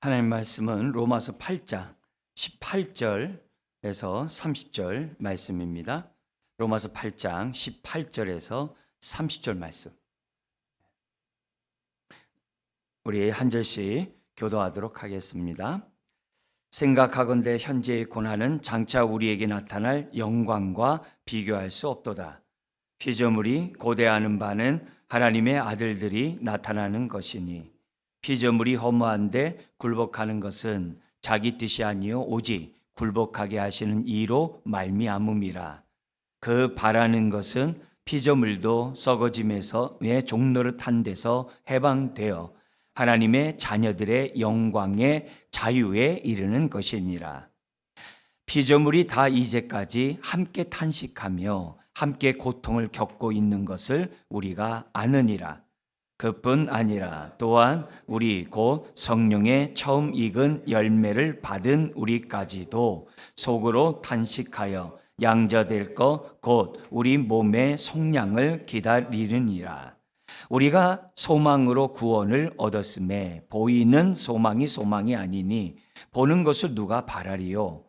하나님 말씀은 로마서 8장 18절에서 30절 말씀입니다. 로마서 8장 18절에서 30절 말씀. 우리 한 절씩 교도하도록 하겠습니다. 생각하건대 현재의 고난은 장차 우리에게 나타날 영광과 비교할 수 없도다. 피조물이 고대하는 바는 하나님의 아들들이 나타나는 것이니 피조물이 허무한데 굴복하는 것은 자기 뜻이 아니요 오직 굴복하게 하시는 이로 말미암음이라. 그 바라는 것은 피조물도 썩어짐에서의 종노릇한 데서 해방되어 하나님의 자녀들의 영광의 자유에 이르는 것이니라. 피조물이 다 이제까지 함께 탄식하며 함께 고통을 겪고 있는 것을 우리가 아느니라. 그뿐 아니라 또한 우리 곧 성령의 처음 익은 열매를 받은 우리까지도 속으로 탄식하여 양자될 것 곧 우리 몸의 속량을 기다리느니라. 우리가 소망으로 구원을 얻었음에 보이는 소망이 아니니 보는 것을 누가 바라리요.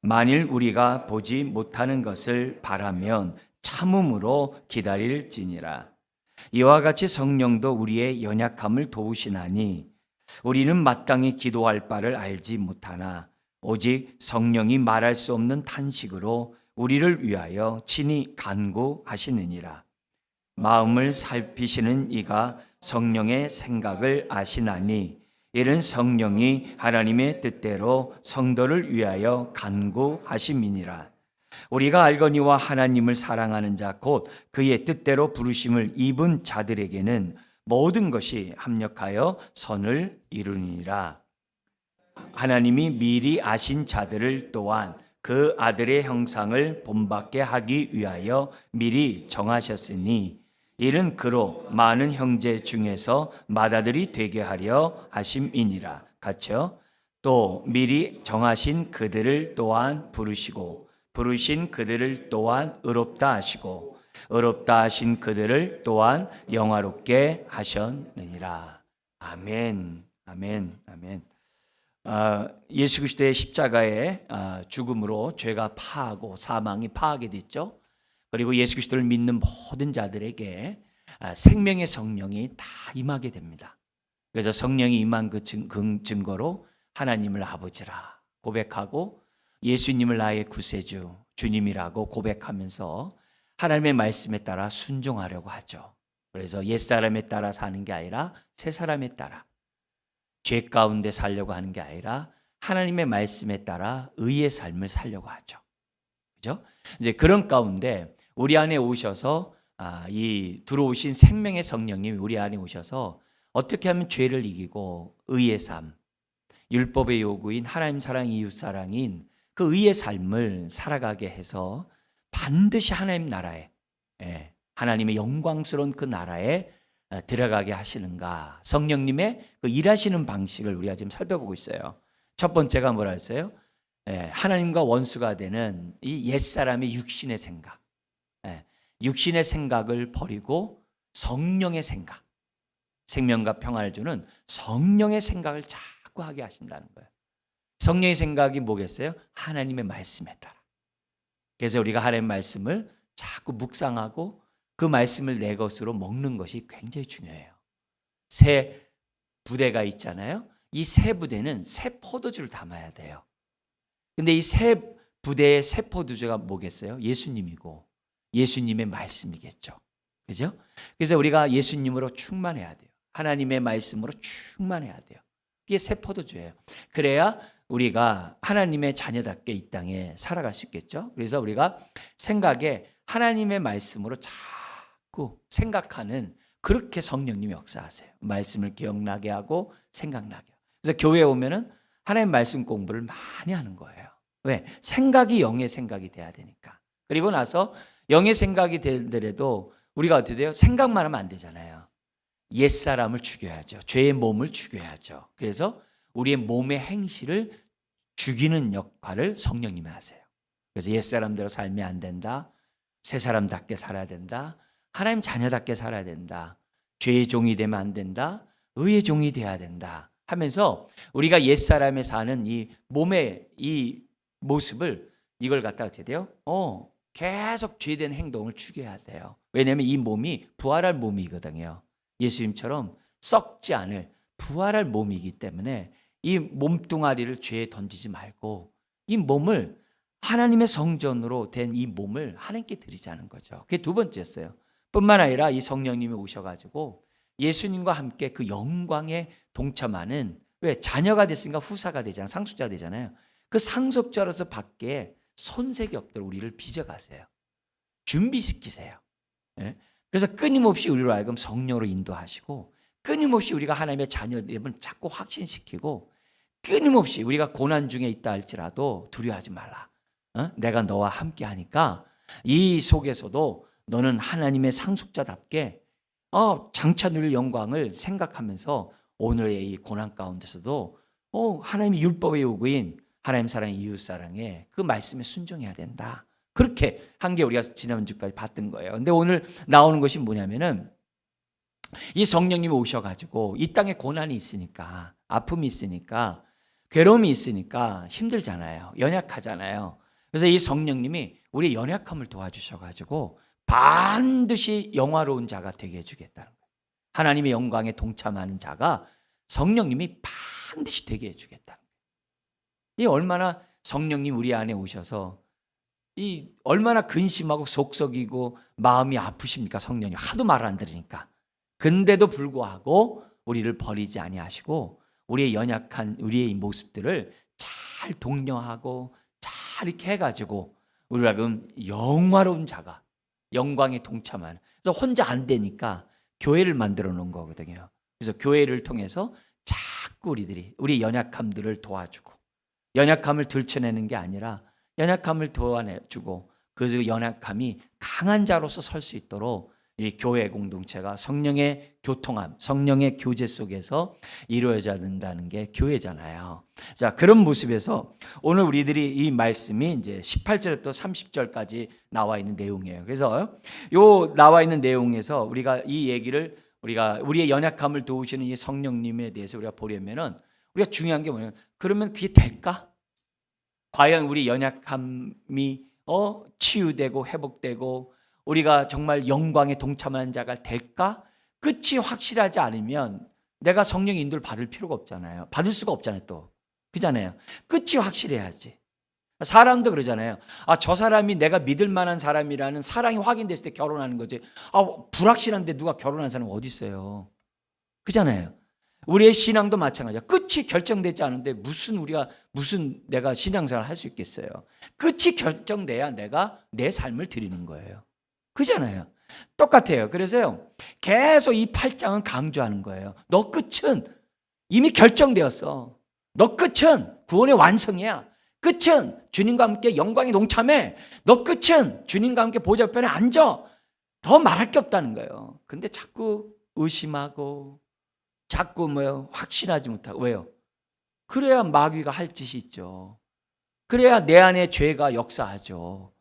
만일 우리가 보지 못하는 것을 바라면 참음으로 기다릴지니라. 이와 같이 성령도 우리의 연약함을 도우시나니 우리는 마땅히 기도할 바를 알지 못하나 오직 성령이 말할 수 없는 탄식으로 우리를 위하여 친히 간구하시느니라. 마음을 살피시는 이가 성령의 생각을 아시나니 이는 성령이 하나님의 뜻대로 성도를 위하여 간구하심이니라. 우리가 알거니와 하나님을 사랑하는 자 곧 그의 뜻대로 부르심을 입은 자들에게는 모든 것이 합력하여 선을 이루니라. 하나님이 미리 아신 자들을 또한 그 아들의 형상을 본받게 하기 위하여 미리 정하셨으니 이는 그로 많은 형제 중에서 맏아들이 되게 하려 하심이니라. 같이요. 또 미리 정하신 그들을 또한 부르시고 부르신 그들을 또한 의롭다 하시고 의롭다 하신 그들을 또한 영화롭게 하셨느니라. 아멘, 아멘, 아멘. 예수 그리스도의 십자가의 죽음으로 죄가 파하고 사망이 파하게 됐죠. 그리고 예수 그리스도를 믿는 모든 자들에게 생명의 성령이 다 임하게 됩니다. 그래서 성령이 임한 그 증거로 하나님을 아버지라 고백하고 예수님을 나의 구세주, 주님이라고 고백하면서 하나님의 말씀에 따라 순종하려고 하죠. 그래서 옛사람에 따라 사는 게 아니라 새사람에 따라, 죄 가운데 살려고 하는 게 아니라 하나님의 말씀에 따라 의의 삶을 살려고 하죠. 그죠? 이제 그런 가운데 우리 안에 오셔서 이 들어오신 생명의 성령님이 우리 안에 오셔서 어떻게 하면 죄를 이기고 의의 삶, 율법의 요구인 하나님 사랑, 이웃 사랑인 그 의의 삶을 살아가게 해서 반드시 하나님 나라에, 하나님의 영광스러운 그 나라에 들어가게 하시는가. 성령님의 그 일하시는 방식을 우리가 지금 살펴보고 있어요. 첫 번째가 뭐라 했어요? 하나님과 원수가 되는 이 옛사람의 육신의 생각, 육신의 생각을 버리고 성령의 생각, 생명과 평안을 주는 성령의 생각을 자꾸 하게 하신다는 거예요. 성령의 생각이 뭐겠어요? 하나님의 말씀에 따라. 그래서 우리가 하나님의 말씀을 자꾸 묵상하고 그 말씀을 내 것으로 먹는 것이 굉장히 중요해요. 새 부대가 있잖아요. 이 새 부대는 새 포도주를 담아야 돼요. 근데 이 새 부대의 새 포도주가 뭐겠어요? 예수님이고 예수님의 말씀이겠죠. 그죠? 그래서 우리가 예수님으로 충만해야 돼요. 하나님의 말씀으로 충만해야 돼요. 이게 새 포도주예요. 그래야 우리가 하나님의 자녀답게 이 땅에 살아갈 수 있겠죠. 그래서 우리가 생각에 하나님의 말씀으로 자꾸 생각하는, 그렇게 성령님이 역사하세요. 말씀을 기억나게 하고 생각나게. 그래서 교회에 오면은 하나님 말씀 공부를 많이 하는 거예요. 왜? 생각이 영의 생각이 돼야 되니까. 그리고 나서 영의 생각이 되더라도 우리가 어떻게 돼요? 생각만 하면 안 되잖아요. 옛사람을 죽여야죠. 죄의 몸을 죽여야죠. 그래서 우리의 몸의 행실을 죽이는 역할을 성령님이 하세요. 그래서 옛사람대로 살면 안 된다. 새사람답게 살아야 된다. 하나님 자녀답게 살아야 된다. 죄의 종이 되면 안 된다. 의의 종이 돼야 된다. 하면서 우리가 옛사람에 사는 이 몸의 이 모습을 이걸 갖다 어떻게 돼요? 계속 죄된 행동을 추구해야 돼요. 왜냐하면 이 몸이 부활할 몸이거든요. 예수님처럼 썩지 않을 부활할 몸이기 때문에 이 몸뚱아리를 죄에 던지지 말고 이 몸을 하나님의 성전으로 된 이 몸을 하나님께 드리자는 거죠. 그게 두 번째였어요. 뿐만 아니라 이 성령님이 오셔가지고 예수님과 함께 그 영광에 동참하는, 왜 자녀가 됐으니까 후사가 되잖아요. 상속자가 되잖아요. 그 상속자로서 밖에 손색이 없도록 우리를 빚어가세요. 준비시키세요. 예? 그래서 끊임없이 우리로 하여금 성령으로 인도하시고 끊임없이 우리가 하나님의 자녀됨을 자꾸 확신시키고 끊임없이 우리가 고난 중에 있다 할지라도 두려워하지 말라. 내가 너와 함께 하니까 이 속에서도 너는 하나님의 상속자답게 장차 누릴 영광을 생각하면서 오늘의 이 고난 가운데서도 하나님의 율법의 요구인 하나님 사랑, 이웃 사랑에 그 말씀에 순종해야 된다. 그렇게 한 게 우리가 지난주까지 봤던 거예요. 근데 오늘 나오는 것이 뭐냐면은 이 성령님이 오셔가지고 이 땅에 고난이 있으니까, 아픔이 있으니까, 괴로움이 있으니까 힘들잖아요. 연약하잖아요. 그래서 이 성령님이 우리의 연약함을 도와주셔가지고 반드시 영화로운 자가 되게 해주겠다는 거예요. 하나님의 영광에 동참하는 자가 성령님이 반드시 되게 해주겠다는 거예요. 이 얼마나 성령님 우리 안에 오셔서 이 얼마나 근심하고 속썩이고 마음이 아프십니까? 성령님 하도 말을 안 들으니까. 근데도 불구하고 우리를 버리지 아니하시고 우리의 연약한 우리의 이 모습들을 잘 독려하고 잘 이렇게 해가지고 우리가 그럼 영화로운 자가 영광에 동참하는. 그래서 혼자 안 되니까 교회를 만들어 놓은 거거든요. 그래서 교회를 통해서 자꾸 우리들이 우리 연약함들을 도와주고, 연약함을 들춰내는 게 아니라 연약함을 도와내주고 그 연약함이 강한 자로서 설 수 있도록 이 교회 공동체가 성령의 교통함, 성령의 교제 속에서 이루어져야 된다는 게 교회잖아요. 자, 그런 모습에서 오늘 우리들이 이 말씀이 이제 18절부터 30절까지 나와 있는 내용이에요. 그래서 요 나와 있는 내용에서 우리가 이 얘기를 우리의 연약함을 도우시는 이 성령님에 대해서 우리가 보려면은 우리가 중요한 게 뭐냐면, 그러면 그게 될까? 과연 우리 연약함이 치유되고 회복되고 우리가 정말 영광에 동참하는 자가 될까? 끝이 확실하지 않으면 내가 성령의 인도를 받을 필요가 없잖아요. 받을 수가 없잖아요, 또. 그잖아요. 끝이 확실해야지. 사람도 그러잖아요. 저 사람이 내가 믿을 만한 사람이라는 사랑이 확인됐을 때 결혼하는 거지. 불확실한데 누가 결혼한 사람 어디 있어요? 그잖아요. 우리의 신앙도 마찬가지야. 끝이 결정되지 않은데 무슨 내가 신앙생활을 할 수 있겠어요? 끝이 결정돼야 내가 내 삶을 드리는 거예요. 그잖아요. 똑같아요. 그래서요, 계속 이 8장은 강조하는 거예요. 너 끝은 이미 결정되었어. 너 끝은 구원의 완성이야. 끝은 주님과 함께 영광에 동참해. 너 끝은 주님과 함께 보좌 옆에 앉아. 더 말할 게 없다는 거예요. 근데 자꾸 의심하고 자꾸 확신하지 못하고. 왜요? 그래야 마귀가 할 짓이 있죠. 그래야 내 안에 죄가 역사하죠.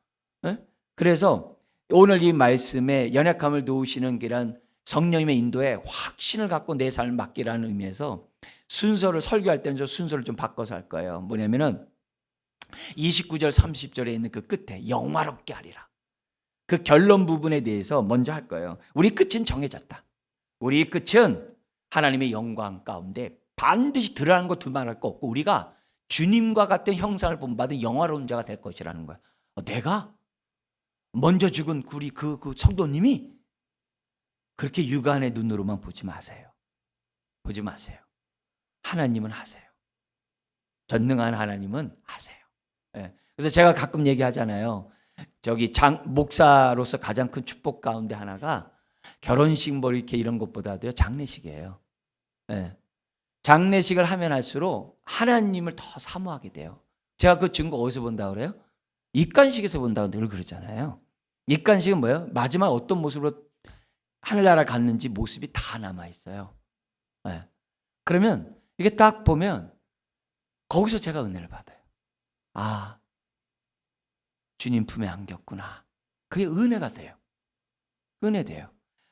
그래서 오늘 이 말씀에 연약함을 도우시는 게란 성령님의 인도에 확신을 갖고 내 삶을 맡기라는 의미에서 순서를 설교할 때는 저 순서를 좀 바꿔서 할 거예요. 뭐냐면은 29절 30절에 있는 그 끝에 영화롭게 하리라. 그 결론 부분에 대해서 먼저 할 거예요. 우리 끝은 정해졌다. 우리 끝은 하나님의 영광 가운데 반드시 드러나는 거 두말할 거 없고 우리가 주님과 같은 형상을 본받은 영화로운 자가 될 것이라는 거예요. 내가 먼저 죽은 우리 그 성도님이 그렇게 육안의 눈으로만 보지 마세요. 보지 마세요. 하나님은 하세요. 전능한 하나님은 하세요. 그래서 제가 가끔 얘기하잖아요. 목사로서 가장 큰 축복 가운데 하나가 결혼식 이렇게 이런 것보다도요, 장례식이에요. 장례식을 하면 할수록 하나님을 더 사모하게 돼요. 제가 그 증거 어디서 본다고 그래요? 입관식에서 본다고 늘 그러잖아요. 입관식은 뭐예요? 마지막 어떤 모습으로 하늘나라 갔는지 모습이 다 남아있어요. 그러면 이게 딱 보면 거기서 제가 은혜를 받아요. 주님 품에 안겼구나. 그게 은혜가 돼요. 은혜 돼요.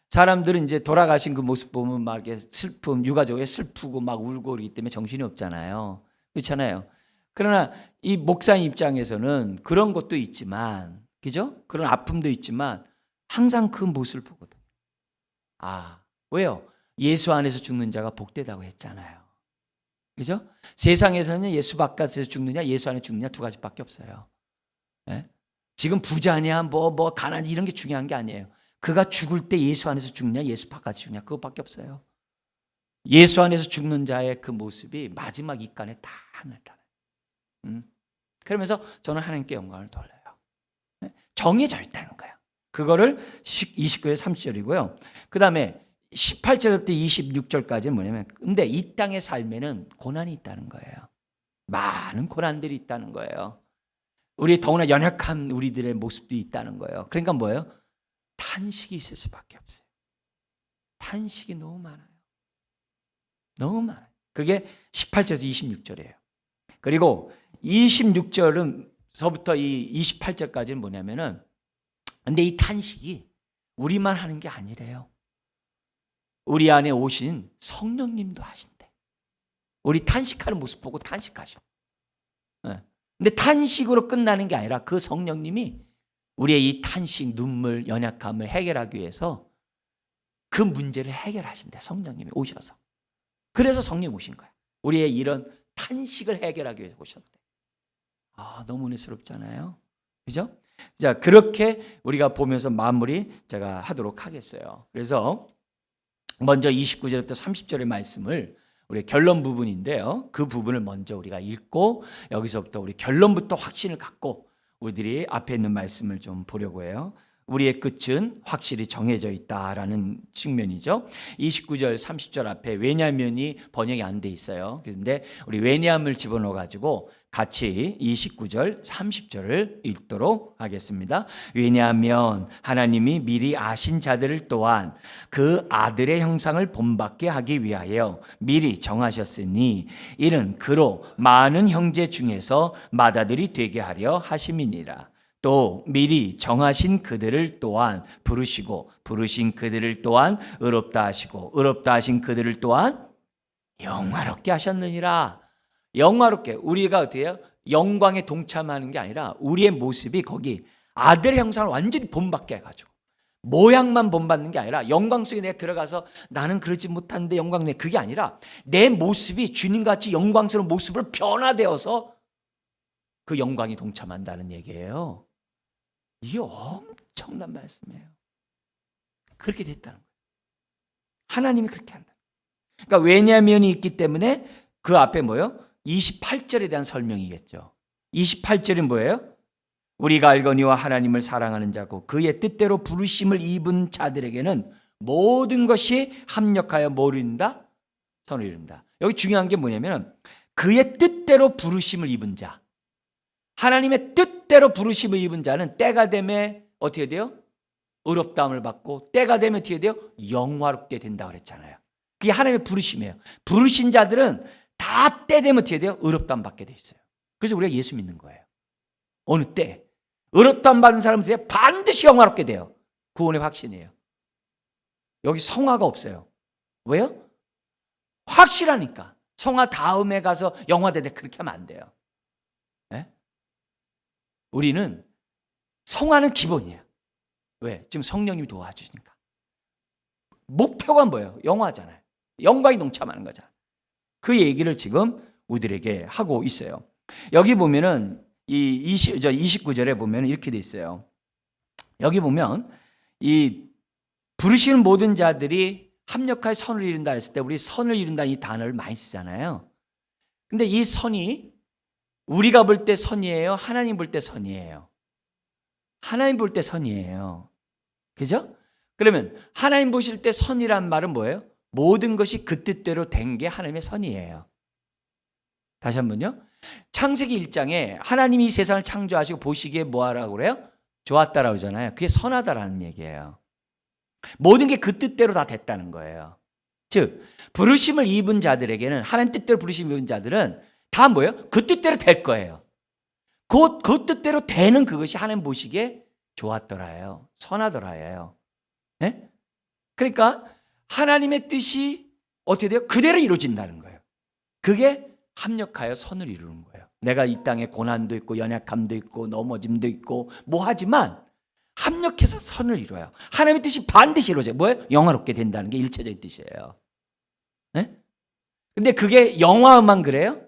사람들은 이제 돌아가신 그 모습 보면 막 이렇게 슬픔, 유가족에 슬프고 막 울고 그러기 때문에 정신이 없잖아요. 그렇잖아요. 그러나 이 목사님 입장에서는 그런 것도 있지만, 그죠? 그런 아픔도 있지만 항상 그 모습을 보거든요. 아, 왜요? 예수 안에서 죽는 자가 복되다고 했잖아요. 그죠? 세상에서는 예수 바깥에서 죽느냐, 예수 안에 죽느냐 두 가지밖에 없어요. 예? 지금 부자냐, 뭐 가난이 이런 게 중요한 게 아니에요. 그가 죽을 때 예수 안에서 죽느냐, 예수 바깥에서 죽느냐 그것밖에 없어요. 예수 안에서 죽는 자의 그 모습이 마지막 입간에 다 나타나요. 그러면서 저는 하나님께 영광을 돌려요. 정해져 있다는 거예요. 그거를 29절 30절이고요. 그 다음에 18절부터 26절까지는 뭐냐면, 근데 이 땅의 삶에는 고난이 있다는 거예요. 많은 고난들이 있다는 거예요. 우리 더구나 연약한 우리들의 모습도 있다는 거예요. 그러니까 뭐예요? 탄식이 있을 수밖에 없어요. 탄식이 너무 많아요. 너무 많아요. 그게 18절에서 26절이에요. 그리고 26절은서부터 이 28절까지는 뭐냐면은, 근데 이 탄식이 우리만 하는 게 아니래요. 우리 안에 오신 성령님도 하신대. 우리 탄식하는 모습 보고 탄식하셔. 근데 탄식으로 끝나는 게 아니라 그 성령님이 우리의 이 탄식, 눈물, 연약함을 해결하기 위해서 그 문제를 해결하신대. 성령님이 오셔서. 그래서 성령 오신 거야. 우리의 이런 탄식을 해결하기 위해서 오셨대. 아, 너무 은혜스럽잖아요. 그죠? 자, 그렇게 우리가 보면서 마무리 제가 하도록 하겠어요. 그래서 먼저 29절부터 30절의 말씀을 우리 결론 부분인데요. 그 부분을 먼저 우리가 읽고 여기서부터 우리 결론부터 확신을 갖고 우리들이 앞에 있는 말씀을 좀 보려고 해요. 우리의 끝은 확실히 정해져 있다라는 측면이죠. 29절, 30절 앞에 왜냐면이 번역이 안 돼 있어요. 그런데 우리 왜냐함을 집어넣어 가지고 같이 29절, 30절을 읽도록 하겠습니다. 왜냐하면 하나님이 미리 아신 자들을 또한 그 아들의 형상을 본받게 하기 위하여 미리 정하셨으니 이는 그로 많은 형제 중에서 맏아들이 되게 하려 하심이니라. 또 미리 정하신 그들을 또한 부르시고 부르신 그들을 또한 의롭다 하시고 의롭다 하신 그들을 또한 영화롭게 하셨느니라. 영화롭게, 우리가 어떻게 해요? 영광에 동참하는 게 아니라 우리의 모습이 거기 아들의 형상을 완전히 본받게 해가지고 모양만 본받는 게 아니라 영광 속에 내가 들어가서 나는 그러지 못하는데 영광 내, 그게 아니라 내 모습이 주님같이 영광스러운 모습으로 변화되어서 그 영광에 동참한다는 얘기예요. 이게 엄청난 말씀이에요. 그렇게 됐다는 거예요. 하나님이 그렇게 한다. 그러니까 왜냐면이 있기 때문에 그 앞에 뭐예요? 28절에 대한 설명이겠죠. 28절은 뭐예요? 우리가 알거니와 하나님을 사랑하는 자고 그의 뜻대로 부르심을 입은 자들에게는 모든 것이 합력하여 뭐를 이룬다? 선을 이룬다. 여기 중요한 게 뭐냐면 그의 뜻대로 부르심을 입은 자. 하나님의 뜻대로 부르심을 입은 자는 때가 되면 어떻게 돼요? 의롭다함을 받고 때가 되면 어떻게 돼요? 영화롭게 된다고 그랬잖아요. 그게 하나님의 부르심이에요. 부르신 자들은 다 때 되면 어떻게 돼요? 의롭다함 받게 돼 있어요. 그래서 우리가 예수 믿는 거예요. 어느 때? 의롭다함 받은 사람은 반드시 영화롭게 돼요. 구원의 확신이에요. 여기 성화가 없어요. 왜요? 확실하니까. 성화 다음에 가서 영화되되 그렇게 하면 안 돼요. 네? 우리는 성화는 기본이에요. 왜? 지금 성령님이 도와주시니까. 목표가 뭐예요? 영화잖아요. 영광이 동참하는 거잖아요. 그 얘기를 지금 우리들에게 하고 있어요. 여기 보면은 이 29절에 보면 이렇게 돼 있어요. 여기 보면 이 부르시는 모든 자들이 합력하여 선을 이룬다 했을 때 우리 선을 이룬다 이 단어를 많이 쓰잖아요. 근데 이 선이 우리가 볼 때 선이에요? 하나님 볼 때 선이에요? 하나님 볼 때 선이에요. 그죠? 그러면 하나님 보실 때 선이란 말은 뭐예요? 모든 것이 그 뜻대로 된 게 하나님의 선이에요. 다시 한번요. 창세기 1장에 하나님이 이 세상을 창조하시고 보시기에 뭐하라고 그래요? 좋았다라고 그러잖아요. 그게 선하다라는 얘기예요. 모든 게 그 뜻대로 다 됐다는 거예요. 즉 부르심을 입은 자들에게는 하나님 뜻대로 부르심을 입은 자들은 다 뭐예요? 그 뜻대로 될 거예요. 그 뜻대로 되는 그것이 하나님 보시기에 좋았더라예요. 선하더라예요. 네? 그러니까 하나님의 뜻이 어떻게 돼요? 그대로 이루어진다는 거예요. 그게 합력하여 선을 이루는 거예요. 내가 이 땅에 고난도 있고 연약함도 있고 넘어짐도 있고 뭐 하지만 합력해서 선을 이루어요. 하나님의 뜻이 반드시 이루어져요. 뭐예요? 영화롭게 된다는 게 일체적인 뜻이에요. 네? 근데 그게 영화만 그래요?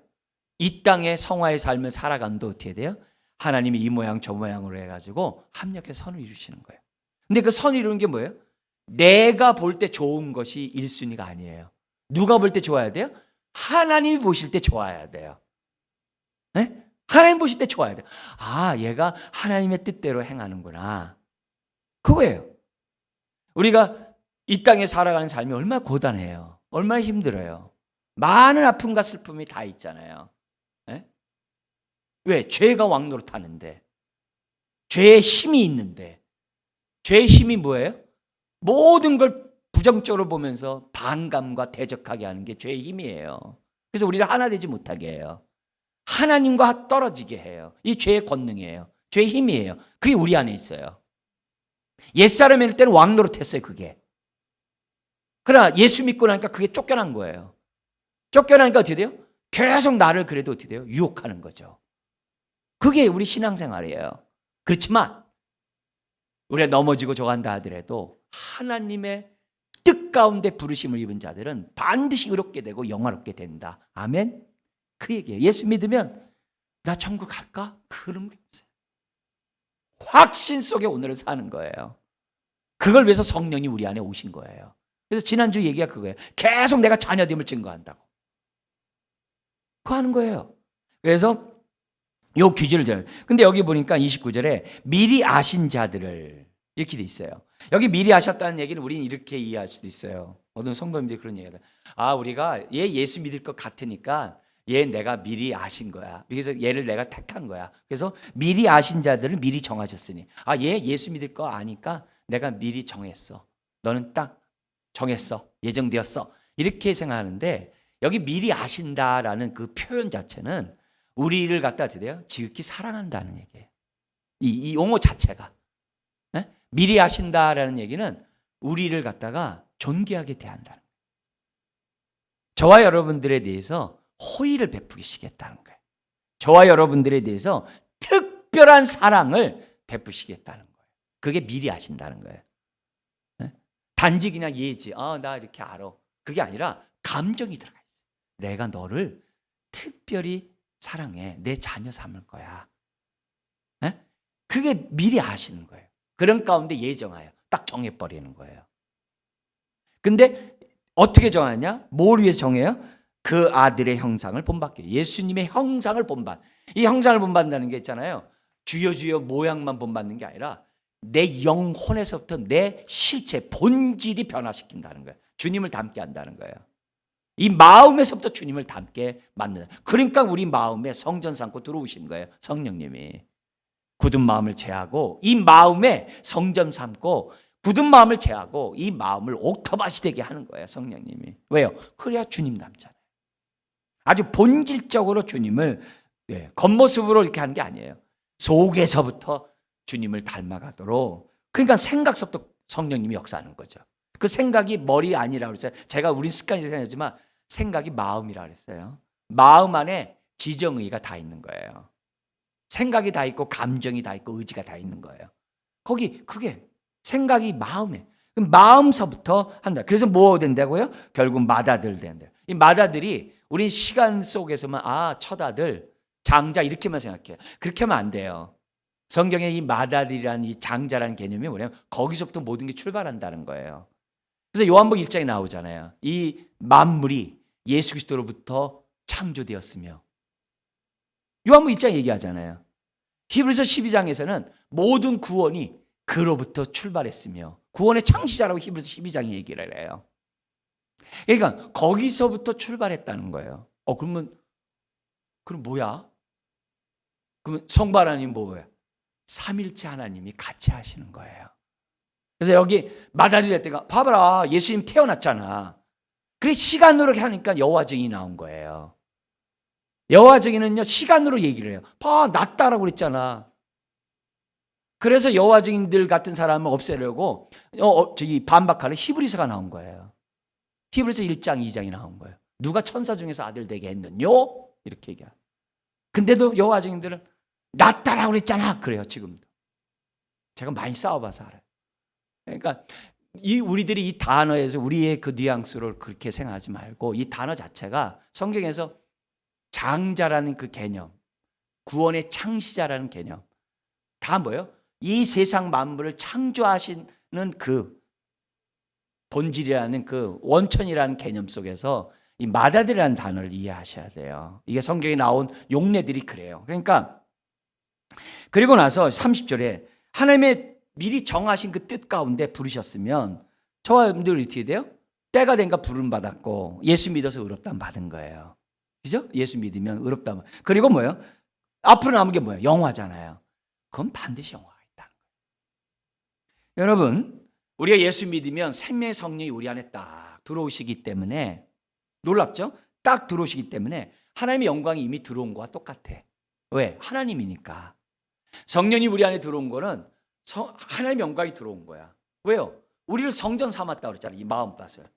이 땅의 성화의 삶을 살아간도 어떻게 돼요? 하나님이 이 모양 저 모양으로 해가지고 합력해서 선을 이루시는 거예요. 근데 그 선을 이루는 게 뭐예요? 내가 볼 때 좋은 것이 1순위가 아니에요. 누가 볼 때 좋아야 돼요? 하나님이 보실 때 좋아야 돼요. 네? 하나님 보실 때 좋아야 돼요. 아, 얘가 하나님의 뜻대로 행하는구나. 그거예요. 우리가 이 땅에 살아가는 삶이 얼마나 고단해요. 얼마나 힘들어요. 많은 아픔과 슬픔이 다 있잖아요. 네? 왜? 죄가 왕노릇하는데, 죄의 힘이 있는데, 죄의 힘이 뭐예요? 모든 걸 부정적으로 보면서 반감과 대적하게 하는 게 죄의 힘이에요. 그래서 우리를 하나 되지 못하게 해요. 하나님과 떨어지게 해요. 이 죄의 권능이에요. 죄의 힘이에요. 그게 우리 안에 있어요. 옛사람일 때는 왕노릇했어요, 그게. 그러나 예수 믿고 나니까 그게 쫓겨난 거예요. 쫓겨나니까 어떻게 돼요? 계속 나를 그래도 어떻게 돼요? 유혹하는 거죠. 그게 우리 신앙생활이에요. 그렇지만 우리가 넘어지고 저간다 하더라도 하나님의 뜻 가운데 부르심을 입은 자들은 반드시 의롭게 되고 영화롭게 된다. 아멘? 그 얘기예요. 예수 믿으면 나 천국 갈까? 그런 게 없어요. 확신 속에 오늘을 사는 거예요. 그걸 위해서 성령이 우리 안에 오신 거예요. 그래서 지난주 얘기가 그거예요. 계속 내가 자녀됨을 증거한다고. 그거 하는 거예요. 그래서 요 규제를 잘. 근데 여기 보니까 29절에 미리 아신 자들을 이렇게 돼 있어요. 여기 미리 아셨다는 얘기는 우리는 이렇게 이해할 수도 있어요. 어떤 성도님들이 그런 얘기를 해요. 아, 우리가 얘 예수 믿을 것 같으니까 얘 내가 미리 아신 거야. 그래서 얘를 내가 택한 거야. 그래서 미리 아신 자들을 미리 정하셨으니 아, 얘 예수 믿을 거 아니까 내가 미리 정했어. 너는 딱 정했어. 예정되었어. 이렇게 생각하는데 여기 미리 아신다라는 그 표현 자체는 우리를 갖다 대요 지극히 사랑한다는 얘기예요. 이 용어 자체가. 네? 미리 아신다라는 얘기는 우리를 갖다가 존귀하게 대한다는 거예요. 저와 여러분들에 대해서 호의를 베푸시겠다는 거예요. 저와 여러분들에 대해서 특별한 사랑을 베푸시겠다는 거예요. 그게 미리 아신다는 거예요. 네? 단지 그냥 예지. 나 이렇게 알아. 그게 아니라 감정이 들어가 있어요. 내가 너를 특별히 사랑해. 내 자녀 삼을 거야. 네? 그게 미리 아시는 거예요. 그런 가운데 예정하여 딱 정해버리는 거예요. 근데 어떻게 정하냐? 뭘 위해서 정해요? 그 아들의 형상을 본받게. 예수님의 형상을 본받. 이 형상을 본받는다는 게 있잖아요. 주여 주여 모양만 본받는 게 아니라 내 영혼에서부터 내 실체, 본질이 변화시킨다는 거예요. 주님을 닮게 한다는 거예요. 이 마음에서부터 주님을 닮게 만드는. 그러니까 우리 마음에 성전 삼고 들어오신 거예요. 성령님이. 굳은 마음을 제하고 이 마음에 성전 삼고 굳은 마음을 제하고 이 마음을 옥토밭이 되게 하는 거예요. 성령님이. 왜요? 그래야 주님 닮잖아요. 아주 본질적으로 주님을 겉모습으로 이렇게 하는 게 아니에요. 속에서부터 주님을 닮아가도록. 그러니까 생각서부터 성령님이 역사하는 거죠. 그 생각이 머리 아니라고 그랬어요. 제가 우린 습관이 생각하지만 생각이 마음이라고 그랬어요. 마음 안에 지정의가 다 있는 거예요. 생각이 다 있고 감정이 다 있고 의지가 다 있는 거예요. 거기 그게 생각이 마음에. 그럼 마음서부터 한다. 그래서 뭐 된다고요? 결국 맏아들 된다. 이 맏아들이 우리 시간 속에서만 첫 아들, 장자 이렇게만 생각해요. 그렇게 하면 안 돼요. 성경에 이 맏아들이라는 이 장자라는 개념이 뭐냐면 거기서부터 모든 게 출발한다는 거예요. 그래서 요한복음 1장에 나오잖아요. 이 만물이 예수 그리스도로부터 창조되었으며 요한복음 1장 얘기하잖아요. 히브리서 12장에서는 모든 구원이 그로부터 출발했으며 구원의 창시자라고 히브리서 12장이 얘기를 해요. 그러니까 거기서부터 출발했다는 거예요. 그럼 뭐야? 그러면 성부 하나님 뭐예요? 삼일체 하나님이 같이 하시는 거예요. 그래서 여기 맏아들이 될 때가 봐봐라 예수님 태어났잖아. 그래 시간으로 하니까 여호와 증인이 나온 거예요. 여호와 증인은요 시간으로 얘기를 해요. 봐 낫다라고 그랬잖아. 그래서 여호와 증인들 같은 사람을 없애려고 저기 반박하는 히브리서가 나온 거예요. 히브리서 1장 2장이 나온 거예요. 누가 천사 중에서 아들 되게 했느뇨? 이렇게 얘기해요. 근데도 여호와 증인들은 낫다라고 그랬잖아. 그래요. 지금도. 제가 많이 싸워봐서 알아요. 그러니까 우리들이 이 단어에서 우리의 그 뉘앙스를 그렇게 생각하지 말고, 이 단어 자체가 성경에서 장자라는 그 개념, 구원의 창시자라는 개념, 다 뭐예요? 이 세상 만물을 창조하시는 그 본질이라는, 그 원천이라는 개념 속에서 이 마다들이라는 단어를 이해하셔야 돼요. 이게 성경에 나온 용례들이 그래요. 그러니까 그리고 나서 30절에 하나님의 미리 정하신 그 뜻 가운데 부르셨으면 저와 여러분들이 어떻게 돼요? 때가 된가 부름받았고 예수 믿어서 의롭다함 받은 거예요. 그죠? 예수 믿으면 의롭다함. 그리고 뭐예요? 앞으로 남은 게 뭐예요? 영화잖아요. 그건 반드시 영화가 있다. 여러분, 우리가 예수 믿으면 생명의 성령이 우리 안에 딱 들어오시기 때문에, 놀랍죠? 딱 들어오시기 때문에 하나님의 영광이 이미 들어온 거와 똑같아. 왜? 하나님이니까. 성령이 우리 안에 들어온 거는 하나님의 영광이 들어온 거야. 왜요? 우리를 성전 삼았다 그랬잖아요. 이 마음밭을.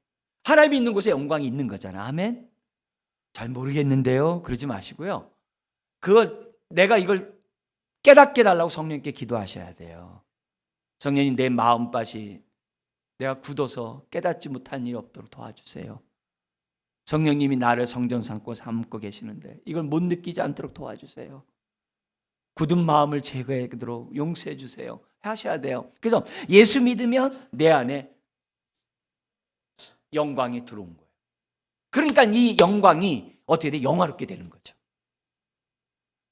하나님이 있는 곳에 영광이 있는 거잖아. 아멘? 잘 모르겠는데요. 그러지 마시고요. 내가 이걸 깨닫게 달라고 성령님께 기도하셔야 돼요. 성령님, 내 마음밭이 내가 굳어서 깨닫지 못한 일이 없도록 도와주세요. 성령님이 나를 성전 삼고 계시는데 이걸 못 느끼지 않도록 도와주세요. 굳은 마음을 제거하도록 용서해 주세요. 하셔야 돼요. 그래서 예수 믿으면 내 안에 영광이 들어온 거예요. 그러니까 이 영광이 어떻게 돼? 영화롭게 되는 거죠.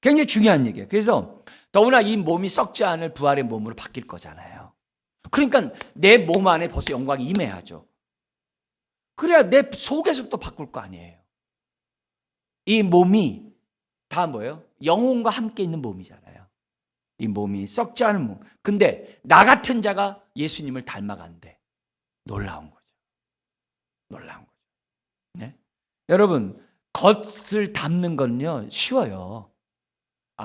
굉장히 중요한 얘기예요. 그래서 더구나 이 몸이 썩지 않을 부활의 몸으로 바뀔 거잖아요. 그러니까 내 몸 안에 벌써 영광이 임해야죠. 그래야 내 속에서부터 바꿀 거 아니에요. 이 몸이 다 뭐예요? 영혼과 함께 있는 몸이잖아요. 이 몸이 썩지 않은 몸. 근데 나 같은 자가 예수님을 닮아간대. 놀라운 거죠. 놀라운 거죠. 네? 여러분, 겉을 닮는 건요 쉬워요.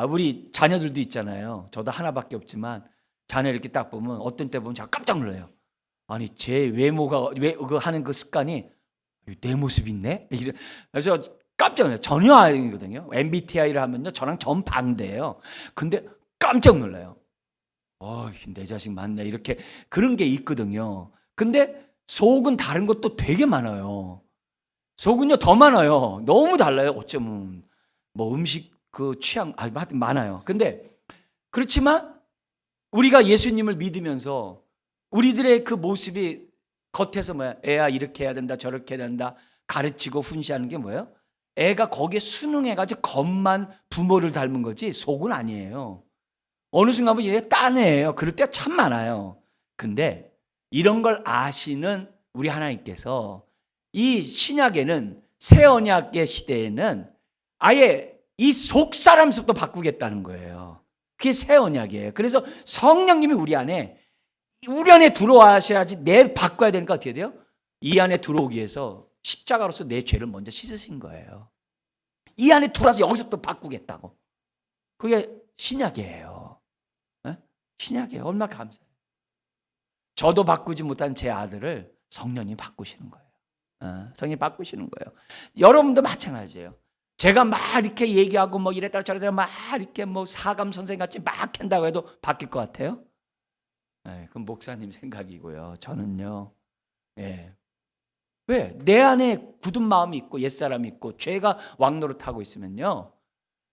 우리 자녀들도 있잖아요. 저도 하나밖에 없지만 자녀 이렇게 딱 보면 어떤 때 보면 제가 깜짝 놀라요. 아니, 제 외모가 하는 그 습관이 내 모습이 있네? 그래서 깜짝 놀라요. 전혀 아니거든요. MBTI를 하면요 저랑 정반대예요. 근데 깜짝 놀라요. 내 자식 맞네. 이렇게 그런 게 있거든요. 근데 속은 다른 것도 되게 많아요. 속은요 더 많아요. 너무 달라요. 어쩌면 뭐 음식 그 취향 하여튼 많아요. 근데 그렇지만 우리가 예수님을 믿으면서 우리들의 그 모습이 겉에서 뭐야? 애야 이렇게 해야 된다, 저렇게 해야 된다, 가르치고 훈시하는 게 뭐예요? 애가 거기에 순응해가지고 겉만 부모를 닮은 거지 속은 아니에요. 어느 순간 보면 얘 딴 애예요. 그럴 때가 참 많아요. 근데 이런 걸 아시는 우리 하나님께서 이 신약에는, 새 언약의 시대에는 아예 이 속사람부터 바꾸겠다는 거예요. 그게 새 언약이에요. 그래서 성령님이 우리 안에 들어와셔야지 내 바꿔야 되니까 어떻게 돼요? 이 안에 들어오기 위해서 십자가로서 내 죄를 먼저 씻으신 거예요. 이 안에 들어와서 여기서부터 바꾸겠다고. 그게 신약이에요. 네? 신약이에요. 얼마나 감사해요. 저도 바꾸지 못한 제 아들을 성령님 바꾸시는 거예요. 성령님 바꾸시는 거예요. 여러분도 마찬가지예요. 제가 막 이렇게 얘기하고 뭐 이랬다 저랬다 막 이렇게 뭐 사감 선생 같이 막 한다고 해도 바뀔 것 같아요? 네, 그건 목사님 생각이고요. 저는요. 네. 왜? 내 안에 굳은 마음이 있고 옛사람이 있고 죄가 왕노릇하고 있으면요.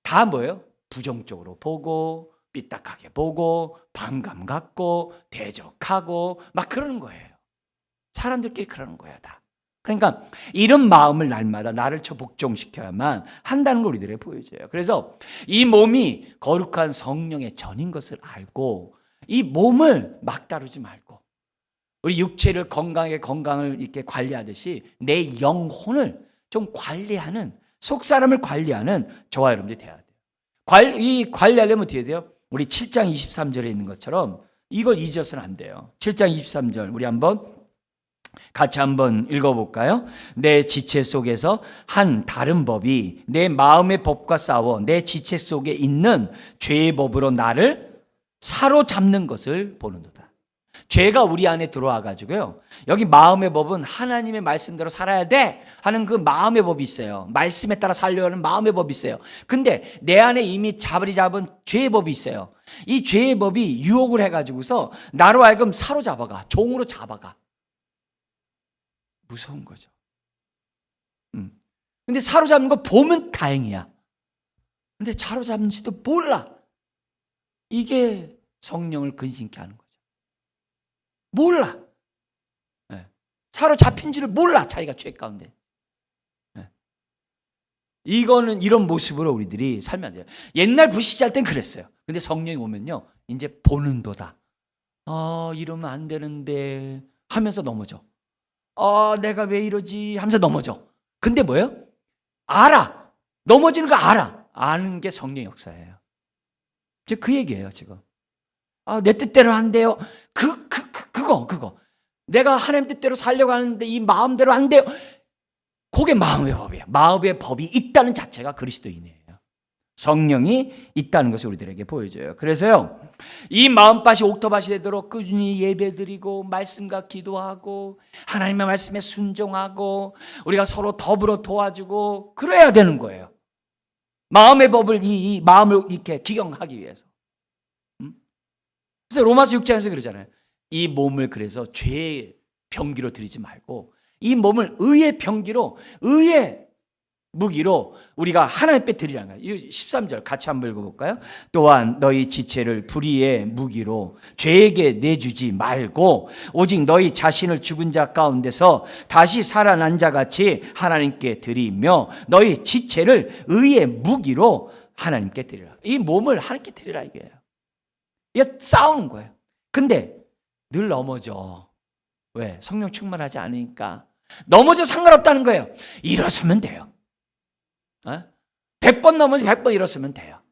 다 뭐예요? 부정적으로 보고 삐딱하게 보고 반감 갖고 대적하고 막 그러는 거예요. 사람들끼리 그러는 거예요. 다. 그러니까 이런 마음을 날마다 나를 복종시켜야만 한다는 걸 우리들에게 보여줘요. 그래서 이 몸이 거룩한 성령의 전인 것을 알고 이 몸을 막 다루지 말고 우리 육체를 건강을 이렇게 관리하듯이 내 영혼을 좀 관리하는, 속사람을 관리하는 저와 여러분들이 돼야 돼요. 이 관리하려면 어떻게 돼요? 우리 7장 23절에 있는 것처럼 이걸 잊어서는 안 돼요. 7장 23절 우리 같이 한번 읽어볼까요? 내 지체 속에서 한 다른 법이 내 마음의 법과 싸워 내 지체 속에 있는 죄의 법으로 나를 사로잡는 것을 보는도다. 죄가 우리 안에 들어와 가지고요. 여기 마음의 법은 하나님의 말씀대로 살아야 돼 하는 그 마음의 법이 있어요. 말씀에 따라 살려고 하는 마음의 법이 있어요. 근데 내 안에 이미 자리 잡은 죄의 법이 있어요. 이 죄의 법이 유혹을 해 가지고서 나로 하여금 사로잡아가, 종으로 잡아가. 무서운 거죠. 근데 사로잡는 거 보면 다행이야. 근데 사로잡는지도 몰라. 이게 성령을 근심케 하는 거죠. 몰라. 네. 사로잡힌지를 몰라. 자기가 죄 가운데. 네. 이거는 이런 모습으로 우리들이 살면 안 돼요. 옛날 불시할 땐 그랬어요. 근데 성령이 오면요, 이제 보는도다. 이러면 안 되는데 하면서 넘어져. 내가 왜 이러지 하면서 넘어져. 근데 뭐예요? 알아. 넘어지는 거 알아. 아는 게 성령의 역사예요. 지금 그 얘기예요, 지금. 내 뜻대로 안 돼요. 그거. 내가 하나님 뜻대로 살려고 하는데 이 마음대로 안 돼요. 그게 마음의 법이에요. 마음의 법이 있다는 자체가 그리스도인이에요. 성령이 있다는 것을 우리들에게 보여줘요. 그래서요, 이 마음밭이 옥토밭이 되도록 꾸준히 예배드리고 말씀과 기도하고 하나님의 말씀에 순종하고 우리가 서로 더불어 도와주고 그래야 되는 거예요. 마음의 법을 이 마음을 이렇게 기경하기 위해서. 그래서 로마서 6장에서 그러잖아요. 이 몸을 그래서 죄의 병기로 드리지 말고 이 몸을 의의 병기로, 의의 무기로 우리가 하나님께 드리라는 거예요. 13절 같이 한번 읽어볼까요? 또한 너희 지체를 불의의 무기로 죄에게 내주지 말고 오직 너희 자신을 죽은 자 가운데서 다시 살아난 자 같이 하나님께 드리며 너희 지체를 의의 무기로 하나님께 드리라. 이 몸을 하나님께 드리라 이거예요. 이게 싸우는 거예요. 근데 늘 넘어져. 왜? 성령 충만하지 않으니까. 넘어져 상관없다는 거예요. 일어서면 돼요. 100번 넘어지 100번 일어서면 돼요.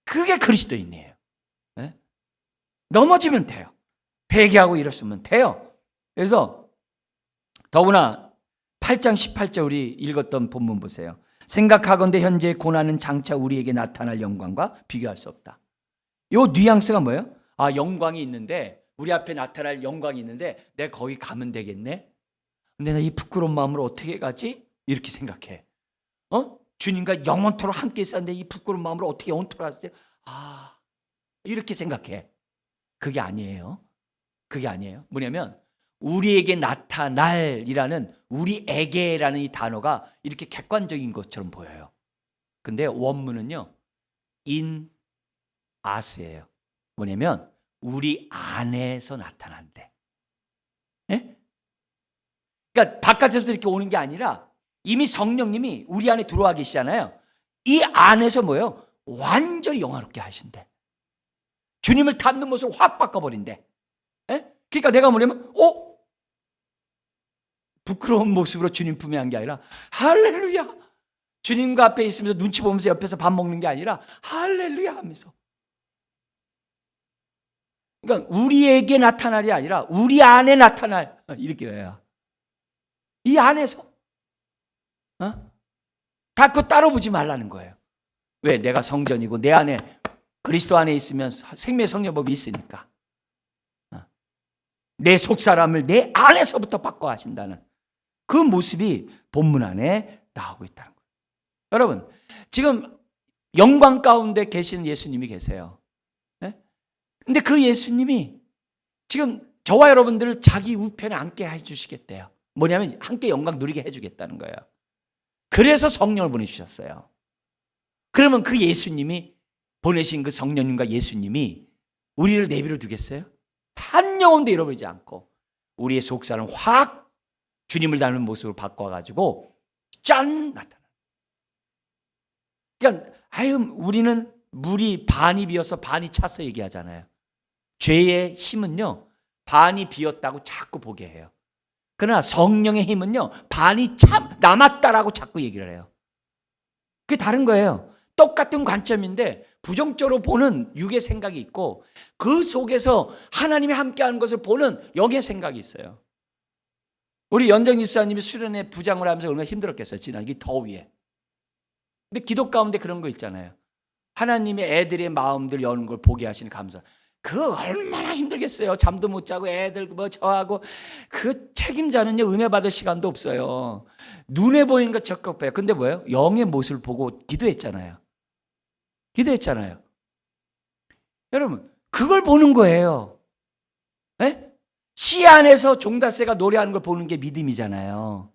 그게 그리스도인이에요. 넘어지면 돼요. 회개하고 일어서면 돼요. 그래서 더구나 8장 18절 우리 읽었던 본문 보세요. 생각하건대 현재의 고난은 장차 우리에게 나타날 영광과 비교할 수 없다. 요 뉘앙스가 뭐예요? 영광이 있는데, 우리 앞에 나타날 영광이 있는데 내가 거기 가면 되겠네? 근데 나 이 부끄러운 마음으로 어떻게 가지? 이렇게 생각해. 주님과 영원토록 함께 있었는데 이 부끄러운 마음으로 어떻게 영원토록 하지? 이렇게 생각해. 그게 아니에요. 그게 아니에요. 뭐냐면 우리에게 나타날이라는, 우리에게라는 이 단어가 이렇게 객관적인 것처럼 보여요. 근데 원문은요, in us예요. 뭐냐면 우리 안에서 나타난대. 예? 그러니까 바깥에서 이렇게 오는 게 아니라 이미 성령님이 우리 안에 들어와 계시잖아요. 이 안에서 뭐예요? 완전히 영화롭게 하신대. 주님을 닮는 모습을 확 바꿔버린대. 예? 그러니까 내가 뭐냐면 부끄러운 모습으로 주님 품에 한 게 아니라 할렐루야, 주님과 앞에 있으면서 눈치 보면서 옆에서 밥 먹는 게 아니라 할렐루야 하면서. 그러니까 우리에게 나타날이 아니라 우리 안에 나타날, 이렇게 해야. 이 안에서. 다 그거 따로 보지 말라는 거예요. 왜? 내가 성전이고 내 안에 그리스도 안에 있으면 생명의 성령법이 있으니까. 내 속사람을 내 안에서부터 바꿔 하신다는 그 모습이 본문 안에 나오고 있다는 거예요. 여러분, 지금 영광 가운데 계시는 예수님이 계세요. 근데 그 예수님이 지금 저와 여러분들을 자기 우편에 앉게 해주시겠대요. 뭐냐면 함께 영광 누리게 해주겠다는 거예요. 그래서 성령을 보내주셨어요. 그러면 그 예수님이 보내신 그 성령님과 예수님이 우리를 내버려 두겠어요? 한 영혼도 잃어버리지 않고 우리의 속사는 확 주님을 닮은 모습으로 바꿔가지고 짠 나타나. 그러니까 우리는 물이 반이 비어서 반이 차서 얘기하잖아요. 죄의 힘은요, 반이 비었다고 자꾸 보게 해요. 그러나 성령의 힘은요, 반이 참 남았다라고 자꾸 얘기를 해요. 그게 다른 거예요. 똑같은 관점인데 부정적으로 보는 육의 생각이 있고 그 속에서 하나님이 함께하는 것을 보는 영의 생각이 있어요. 우리 연정 집사님이 수련회 부장을 하면서 얼마나 힘들었겠어요, 지난 이 더위에. 근데 기도 가운데 그런 거 있잖아요. 하나님의 애들의 마음들 여는 걸 보게 하시는 감사. 그 얼마나 힘들겠어요. 잠도 못 자고 애들 뭐 저하고 그 책임자는요 은혜 받을 시간도 없어요. 눈에 보이는 거 적극 봐요. 근데 뭐예요? 영의 모습을 보고 기도했잖아요. 여러분 그걸 보는 거예요. 에? 시 안에서 종다새가 노래하는 걸 보는 게 믿음이잖아요.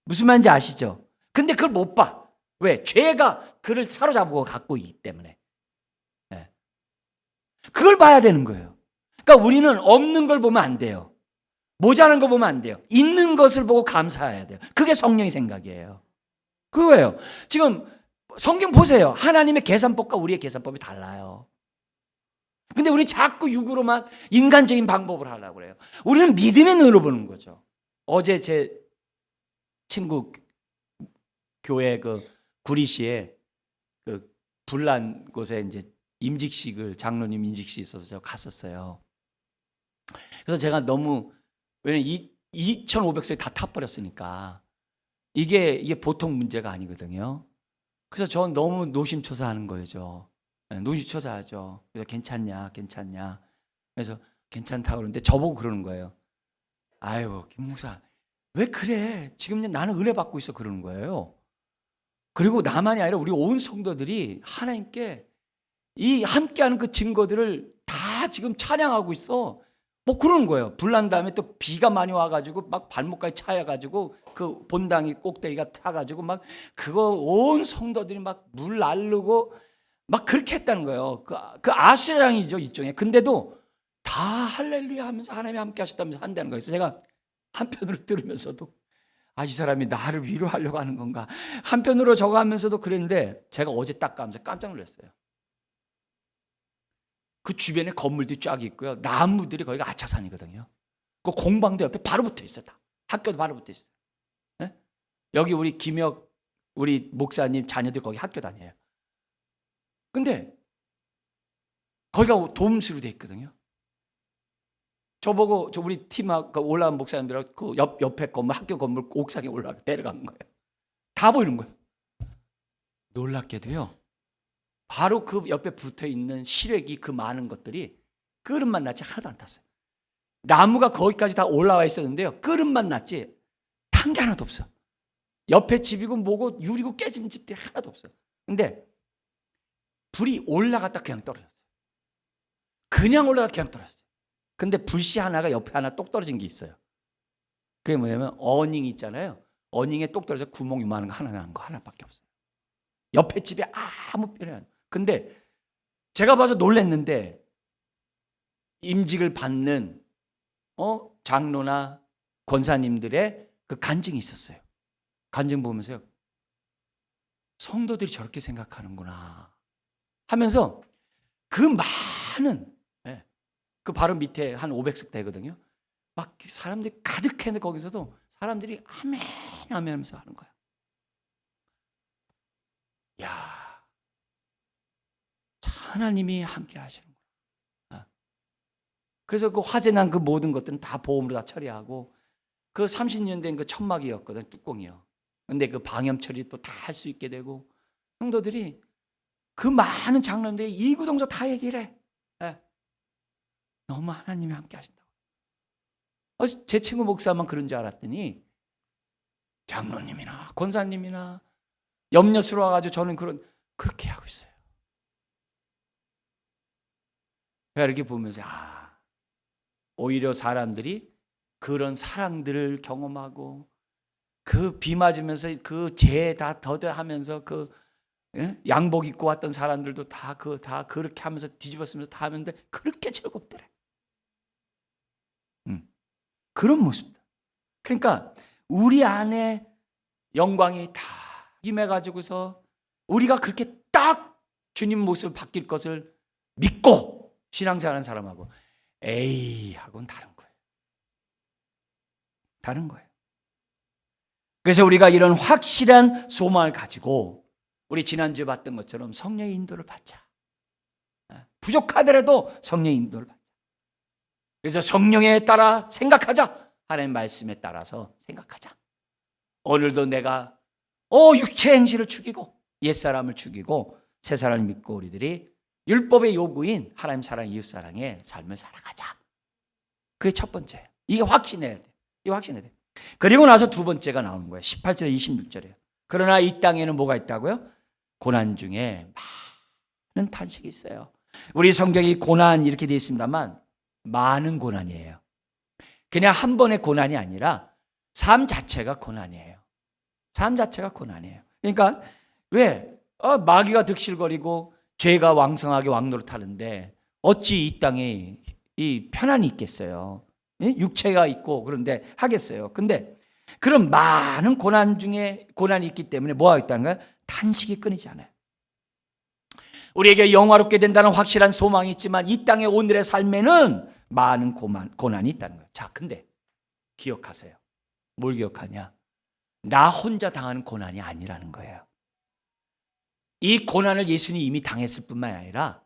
무슨 말인지 아시죠? 근데 그걸 못 봐. 왜? 죄가 그를 사로잡고 갖고 있기 때문에. 그걸 봐야 되는 거예요. 그러니까 우리는 없는 걸 보면 안 돼요. 모자란 거 보면 안 돼요. 있는 것을 보고 감사해야 돼요. 그게 성령의 생각이에요. 그거예요. 지금 성경 보세요. 하나님의 계산법과 우리의 계산법이 달라요. 근데 우리 자꾸 육으로만 인간적인 방법을 하려고 그래요. 우리는 믿음의 눈으로 보는 거죠. 어제 제 친구 교회 그 구리시에 그 불난 곳에 이제 임직식을 장로님 임직식이 있어서 제가 갔었어요. 그래서 제가 너무 왜냐면 2,500석이 다 타버렸으니까 이게 보통 문제가 아니거든요. 그래서 전 너무 노심초사하는 거죠. 노심초사하죠. 그래서 괜찮냐. 그래서 괜찮다고 그러는데 저보고 그러는 거예요. 아유 김 목사 왜 그래? 지금 나는 은혜 받고 있어 그러는 거예요. 그리고 나만이 아니라 우리 온 성도들이 하나님께 이 함께하는 그 증거들을 다 지금 찬양하고 있어. 뭐 그러는 거예요. 불난 다음에 또 비가 많이 와가지고 막 발목까지 차여가지고 그 본당이 꼭대기가 타가지고 막 그거 온 성도들이 막 물 날르고 막 그렇게 했다는 거예요. 그 아수라장이죠 일종의. 근데도 다 할렐루야 하면서 하나님이 함께 하셨다면서 한다는 거예요. 그래서 제가 한편으로 들으면서도 이 사람이 나를 위로하려고 하는 건가. 한편으로 저거 하면서도 그랬는데 제가 어제 딱 가면서 깜짝 놀랐어요. 그 주변에 건물들이 쫙 있고요. 나무들이 거기가 아차산이거든요. 그 공방도 옆에 바로 붙어 있어요. 다. 학교도 바로 붙어 있어요. 네? 여기 우리 김혁 우리 목사님 자녀들 거기 학교 다녀요. 근데 거기가 도움수로 돼 있거든요. 저보고 우리 팀하고 올라온 목사님들하고 그 옆에 건물 학교 건물 옥상에 올라가 내려간 거예요. 다 보이는 거예요. 놀랍게도요. 바로 그 옆에 붙어 있는 시래기 그 많은 것들이 끓음만 났지 하나도 안 탔어요. 나무가 거기까지 다 올라와 있었는데요. 끓음만 났지 탄 게 하나도 없어. 옆에 집이고 뭐고 유리고 깨진 집들이 하나도 없어요. 근데 불이 올라갔다 그냥 떨어졌어요. 그냥 올라갔다 그냥 떨어졌어요. 근데 불씨 하나가 옆에 하나 똑 떨어진 게 있어요. 그게 뭐냐면 어닝 있잖아요. 어닝에 똑 떨어져 구멍 이만한 거 하나 난 거 하나밖에 없어요. 옆에 집에 아무 필요 안. 근데 제가 봐서 놀랐는데 임직을 받는 장로나 권사님들의 그 간증이 있었어요. 간증 보면서요. 성도들이 저렇게 생각하는구나 하면서 그 많은 그 바로 밑에 한 500석 되거든요. 막 사람들이 가득했는데 거기서도 사람들이 아멘 아멘 하면서 하는 거예요. 야, 하나님이 함께 하시는구나. 그래서 그 화재 난 그 모든 것들은 다 보험으로 다 처리하고 그 30년 된 그 천막이었거든 뚜껑이요. 근데 그 방염 처리 또 다 할 수 있게 되고 성도들이 그 많은 장로들이 이구동성 다 얘기를 해. 너무 하나님이 함께 하신다고. 제 친구 목사만 그런 줄 알았더니 장로님이나 권사님이나 염려스러워가지고 저는 그렇게 하고 있어요. 제가 이렇게 보면서 오히려 사람들이 그런 사랑들을 경험하고 그 비 맞으면서 그 죄 다 더더하면서 그 양복 입고 왔던 사람들도 다 그렇게 하면서 뒤집어쓰면서 다 하는데 그렇게 즐겁더래. 그런 모습들. 그러니까 우리 안에 영광이 다 임해가지고서 우리가 그렇게 딱 주님 모습을 바뀔 것을 믿고 신앙생활하는 사람하고 하고는 다른 거예요. 다른 거예요. 그래서 우리가 이런 확실한 소망을 가지고 우리 지난주에 봤던 것처럼 성령의 인도를 받자. 부족하더라도 성령의 인도를 받자. 그래서 성령에 따라 생각하자. 하나님 말씀에 따라서 생각하자. 오늘도 내가 육체 행실을 죽이고 옛사람을 죽이고 새 사랑을 믿고 우리들이 율법의 요구인 하나님 사랑, 이웃 사랑의 삶을 살아가자. 그게 첫 번째. 이게 확신해야 돼. 이거 확신해야 돼. 그리고 나서 두 번째가 나오는 거예요. 18절에 26절이에요. 그러나 이 땅에는 뭐가 있다고요? 고난 중에 많은 탄식이 있어요. 우리 성경이 고난 이렇게 되어 있습니다만 많은 고난이에요. 그냥 한 번의 고난이 아니라 삶 자체가 고난이에요. 삶 자체가 고난이에요. 그러니까 왜 마귀가 득실거리고 죄가 왕성하게 왕노릇하는데 어찌 이 땅에 이 편안이 있겠어요? 육체가 있고 그런데 하겠어요. 근데 그런 많은 고난 중에 고난이 있기 때문에 뭐가 있다는 거예요? 탄식이 끊이지 않아요. 우리에게 영화롭게 된다는 확실한 소망이 있지만 이 땅의 오늘의 삶에는 많은 고난이 있다는 거예요. 자, 근데 기억하세요. 뭘 기억하냐? 나 혼자 당하는 고난이 아니라는 거예요. 이 고난을 예수님이 이미 당했을 뿐만 아니라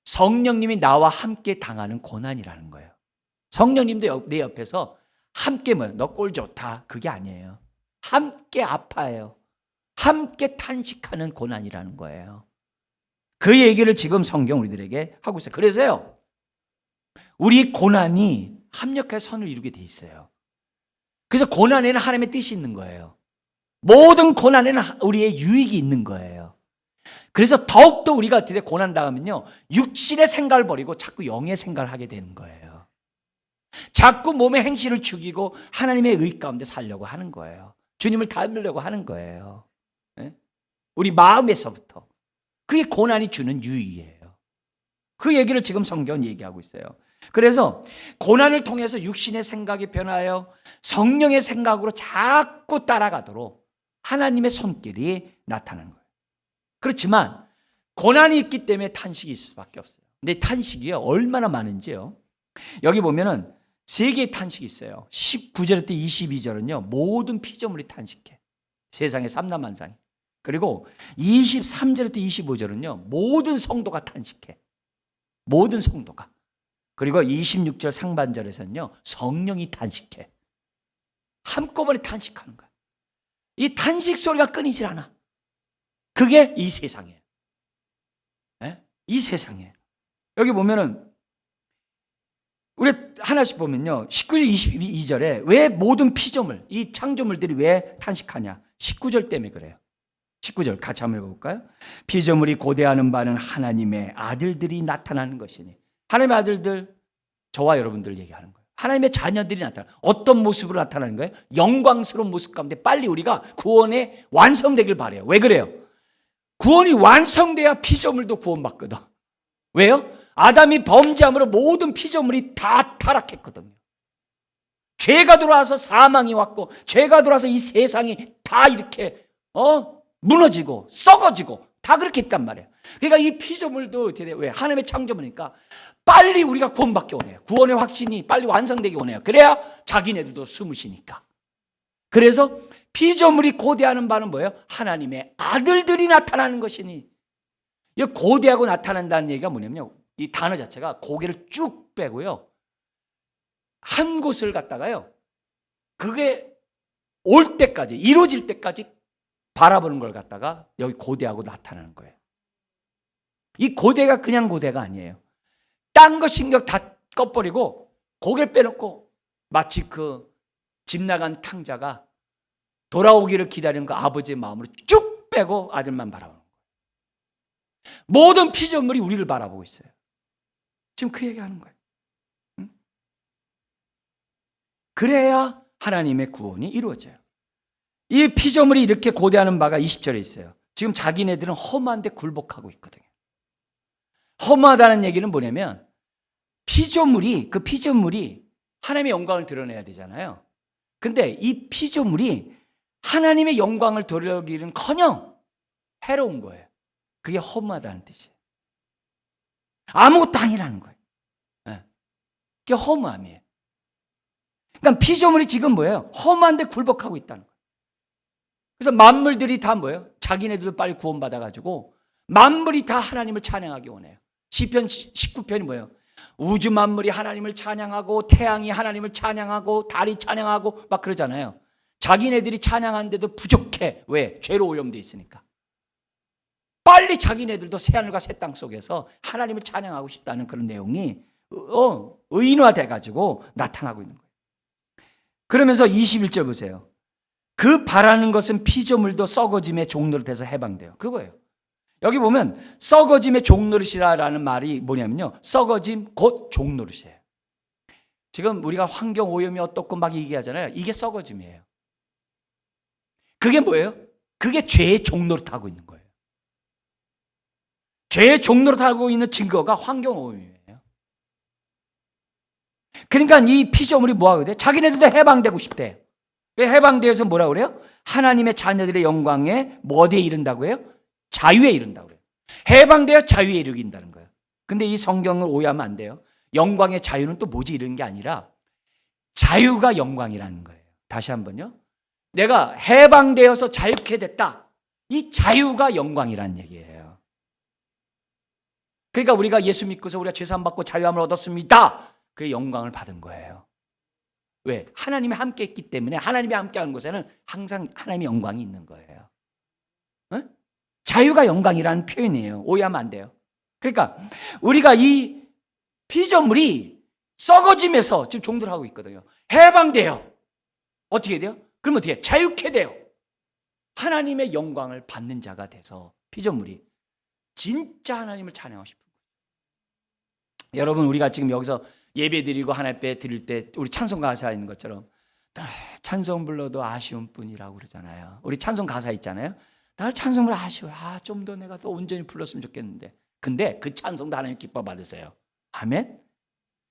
성령님이 나와 함께 당하는 고난이라는 거예요. 성령님도 내 옆에서 함께 너 꼴 좋다 그게 아니에요. 함께 아파해요. 함께 탄식하는 고난이라는 거예요. 그 얘기를 지금 성경 우리들에게 하고 있어요. 그래서요, 우리 고난이 합력할 선을 이루게 돼 있어요. 그래서 고난에는 하나님의 뜻이 있는 거예요. 모든 고난에는 우리의 유익이 있는 거예요. 그래서 더욱더 우리가 어떻게 고난 당하면요, 육신의 생각을 버리고 자꾸 영의 생각을 하게 되는 거예요. 자꾸 몸의 행실을 죽이고 하나님의 의 가운데 살려고 하는 거예요. 주님을 닮으려고 하는 거예요. 우리 마음에서부터. 그게 고난이 주는 유익이에요. 그 얘기를 지금 성경은 얘기하고 있어요. 그래서 고난을 통해서 육신의 생각이 변하여 성령의 생각으로 자꾸 따라가도록 하나님의 손길이 나타나는 거예요. 그렇지만 고난이 있기 때문에 탄식이 있을 수밖에 없어요. 근데 탄식이요, 얼마나 많은지요. 여기 보면은 세 개의 탄식이 있어요. 19절부터 22절은요, 모든 피조물이 탄식해. 세상의 삼라만상이. 그리고 23절부터 25절은요, 모든 성도가 탄식해. 모든 성도가. 그리고 26절 상반절에서는요, 성령이 탄식해. 한꺼번에 탄식하는 거야. 이 탄식 소리가 끊이질 않아. 그게 이 세상이에요. 이 세상이에요. 여기 보면은 우리 하나씩 보면요, 19절 22절에 왜 모든 피조물, 이 창조물들이 왜 탄식하냐? 19절 때문에 그래요. 19절 같이 한번 읽어볼까요? 피조물이 고대하는 바는 하나님의 아들들이 나타나는 것이니. 하나님의 아들들, 저와 여러분들 얘기하는 거예요. 하나님의 자녀들이 나타나는, 어떤 모습으로 나타나는 거예요? 영광스러운 모습 가운데 빨리 우리가 구원에 완성되길 바라요. 왜 그래요? 구원이 완성돼야 피조물도 구원받거든. 왜요? 아담이 범죄함으로 모든 피조물이 다 타락했거든요. 죄가 들어와서 사망이 왔고, 죄가 들어와서 이 세상이 다 이렇게 무너지고 썩어지고 다 그렇게 했단 말이에요. 그러니까 이 피조물도 어떻게 돼요? 왜? 하나님의 창조물이니까 빨리 우리가 구원받기 원해요. 구원의 확신이 빨리 완성되기 원해요. 그래야 자기네들도 숨을 쉬니까. 그래서 피조물이 고대하는 바는 뭐예요? 하나님의 아들들이 나타나는 것이니. 이 고대하고 나타난다는 얘기가 뭐냐면요, 이 단어 자체가 고개를 쭉 빼고요, 한 곳을 갖다가요, 그게 올 때까지, 이루어질 때까지 바라보는 걸 갖다가 여기 고대하고 나타나는 거예요. 이 고대가 그냥 고대가 아니에요. 딴 거 신경 다 꺼버리고 고개를 빼놓고 마치 그 집 나간 탕자가 돌아오기를 기다리는 그 아버지의 마음으로 쭉 빼고 아들만 바라보는 거예요. 모든 피조물이 우리를 바라보고 있어요. 지금 그 얘기하는 거예요. 응? 그래야 하나님의 구원이 이루어져요. 이 피조물이 이렇게 고대하는 바가 20절에 있어요. 지금 자기네들은 험한데 굴복하고 있거든요. 험하다는 얘기는 뭐냐면 그 피조물이 하나님의 영광을 드러내야 되잖아요. 근데 이 피조물이 하나님의 영광을 드러내기는커녕 해로운 거예요. 그게 험하다는 뜻이에요. 아무것도 아니라는 거예요. 그게 허무함이에요. 그러니까 피조물이 지금 뭐예요? 험한데 굴복하고 있다는 거예요. 그래서 만물들이 다 뭐예요? 자기네들도 빨리 구원받아가지고 만물이 다 하나님을 찬양하기 원해요. 시편 19편이 뭐예요? 우주 만물이 하나님을 찬양하고 태양이 하나님을 찬양하고 달이 찬양하고 막 그러잖아요. 자기네들이 찬양하는데도 부족해. 왜? 죄로 오염되어 있으니까. 빨리 자기네들도 새하늘과 새 땅 속에서 하나님을 찬양하고 싶다는 그런 내용이 의인화돼 가지고 나타나고 있는 거예요. 그러면서 21절 보세요. 그 바라는 것은 피조물도 썩어짐의 종노릇에서 해방돼요. 그거예요. 여기 보면 썩어짐의 종노릇이라는 말이 뭐냐면요, 썩어짐 곧 종노릇이에요. 지금 우리가 환경 오염이 어떻고 막 얘기하잖아요. 이게 썩어짐이에요. 그게 뭐예요? 그게 죄의 종노릇하고 있는 거예요. 죄의 종노릇하고 있는 증거가 환경 오염이에요. 그러니까 이 피조물이 뭐하게 돼? 자기네들도 해방되고 싶대. 해방되어서 뭐라 그래요? 하나님의 자녀들의 영광에 어디에 이른다고 해요? 자유에 이른다고 그래요. 해방되어 자유에 이르긴다는 거예요. 근데 이 성경을 오해하면 안 돼요. 영광의 자유는 또 뭐지 이런 게 아니라 자유가 영광이라는 거예요. 다시 한번요. 내가 해방되어서 자유케 됐다. 이 자유가 영광이라는 얘기예요. 그러니까 우리가 예수 믿고서 우리가 죄사함 받고 자유함을 얻었습니다. 그 영광을 받은 거예요. 왜? 하나님이 함께 있기 때문에 하나님이 함께하는 곳에는 항상 하나님의 영광이 있는 거예요. 어? 자유가 영광이라는 표현이에요. 오해하면 안 돼요. 그러니까 우리가 이 피조물이 썩어짐에서 지금 종들하고 있거든요. 해방돼요. 어떻게 돼요? 그럼 어떻게 해요? 자유케 돼요. 하나님의 영광을 받는 자가 돼서 피조물이 진짜 하나님을 찬양하고 싶은 거예요. 여러분, 우리가 지금 여기서 예배 드리고 하나님 앞에 드릴 때 우리 찬송 가사 있는 것처럼 찬송 불러도 아쉬운 뿐이라고 그러잖아요. 우리 찬송 가사 있잖아요. 날 찬송을 아쉬워요. 좀 더 내가 더 온전히 불렀으면 좋겠는데. 근데 그 찬송도 하나님 기뻐 받으세요. 아멘.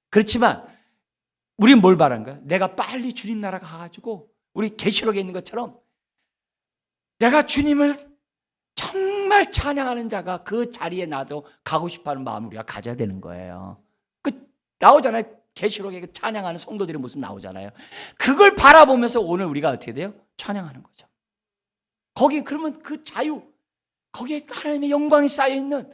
그렇지만 우리는 뭘 바라는 거야? 내가 빨리 주님 나라 가가지고 우리 계시록에 있는 것처럼 내가 주님을 정말 찬양하는 자가 그 자리에 나도 가고 싶어하는 마음을 우리가 가져야 되는 거예요. 나오잖아요. 계시록에 찬양하는 성도들의 모습 나오잖아요. 그걸 바라보면서 오늘 우리가 어떻게 돼요? 찬양하는 거죠. 거기 그러면 그 자유, 거기에 하나님의 영광이 쌓여있는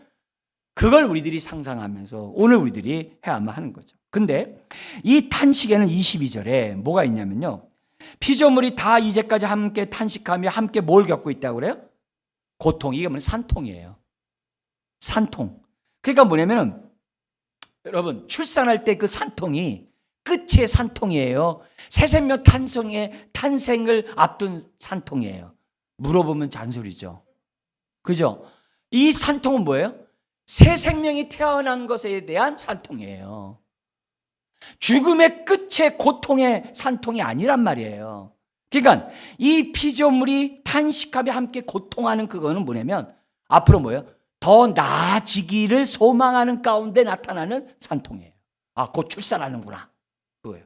그걸 우리들이 상상하면서 오늘 우리들이 해야만 하는 거죠. 근데 이 탄식에는 22절에 뭐가 있냐면요, 피조물이 다 이제까지 함께 탄식하며 함께 뭘 겪고 있다고 그래요? 고통. 이게 뭐냐면 산통이에요. 산통. 그러니까 뭐냐면은 여러분, 출산할 때 그 산통이 끝의 산통이에요. 새 생명 탄생을 앞둔 산통이에요. 물어보면 잔소리죠. 그죠? 이 산통은 뭐예요? 새 생명이 태어난 것에 대한 산통이에요. 죽음의 끝의 고통의 산통이 아니란 말이에요. 그러니까 이 피조물이 탄식하며 함께 고통하는 그거는 뭐냐면 앞으로 뭐예요? 더 나아지기를 소망하는 가운데 나타나는 산통이에요. 곧 출산하는구나. 그거예요.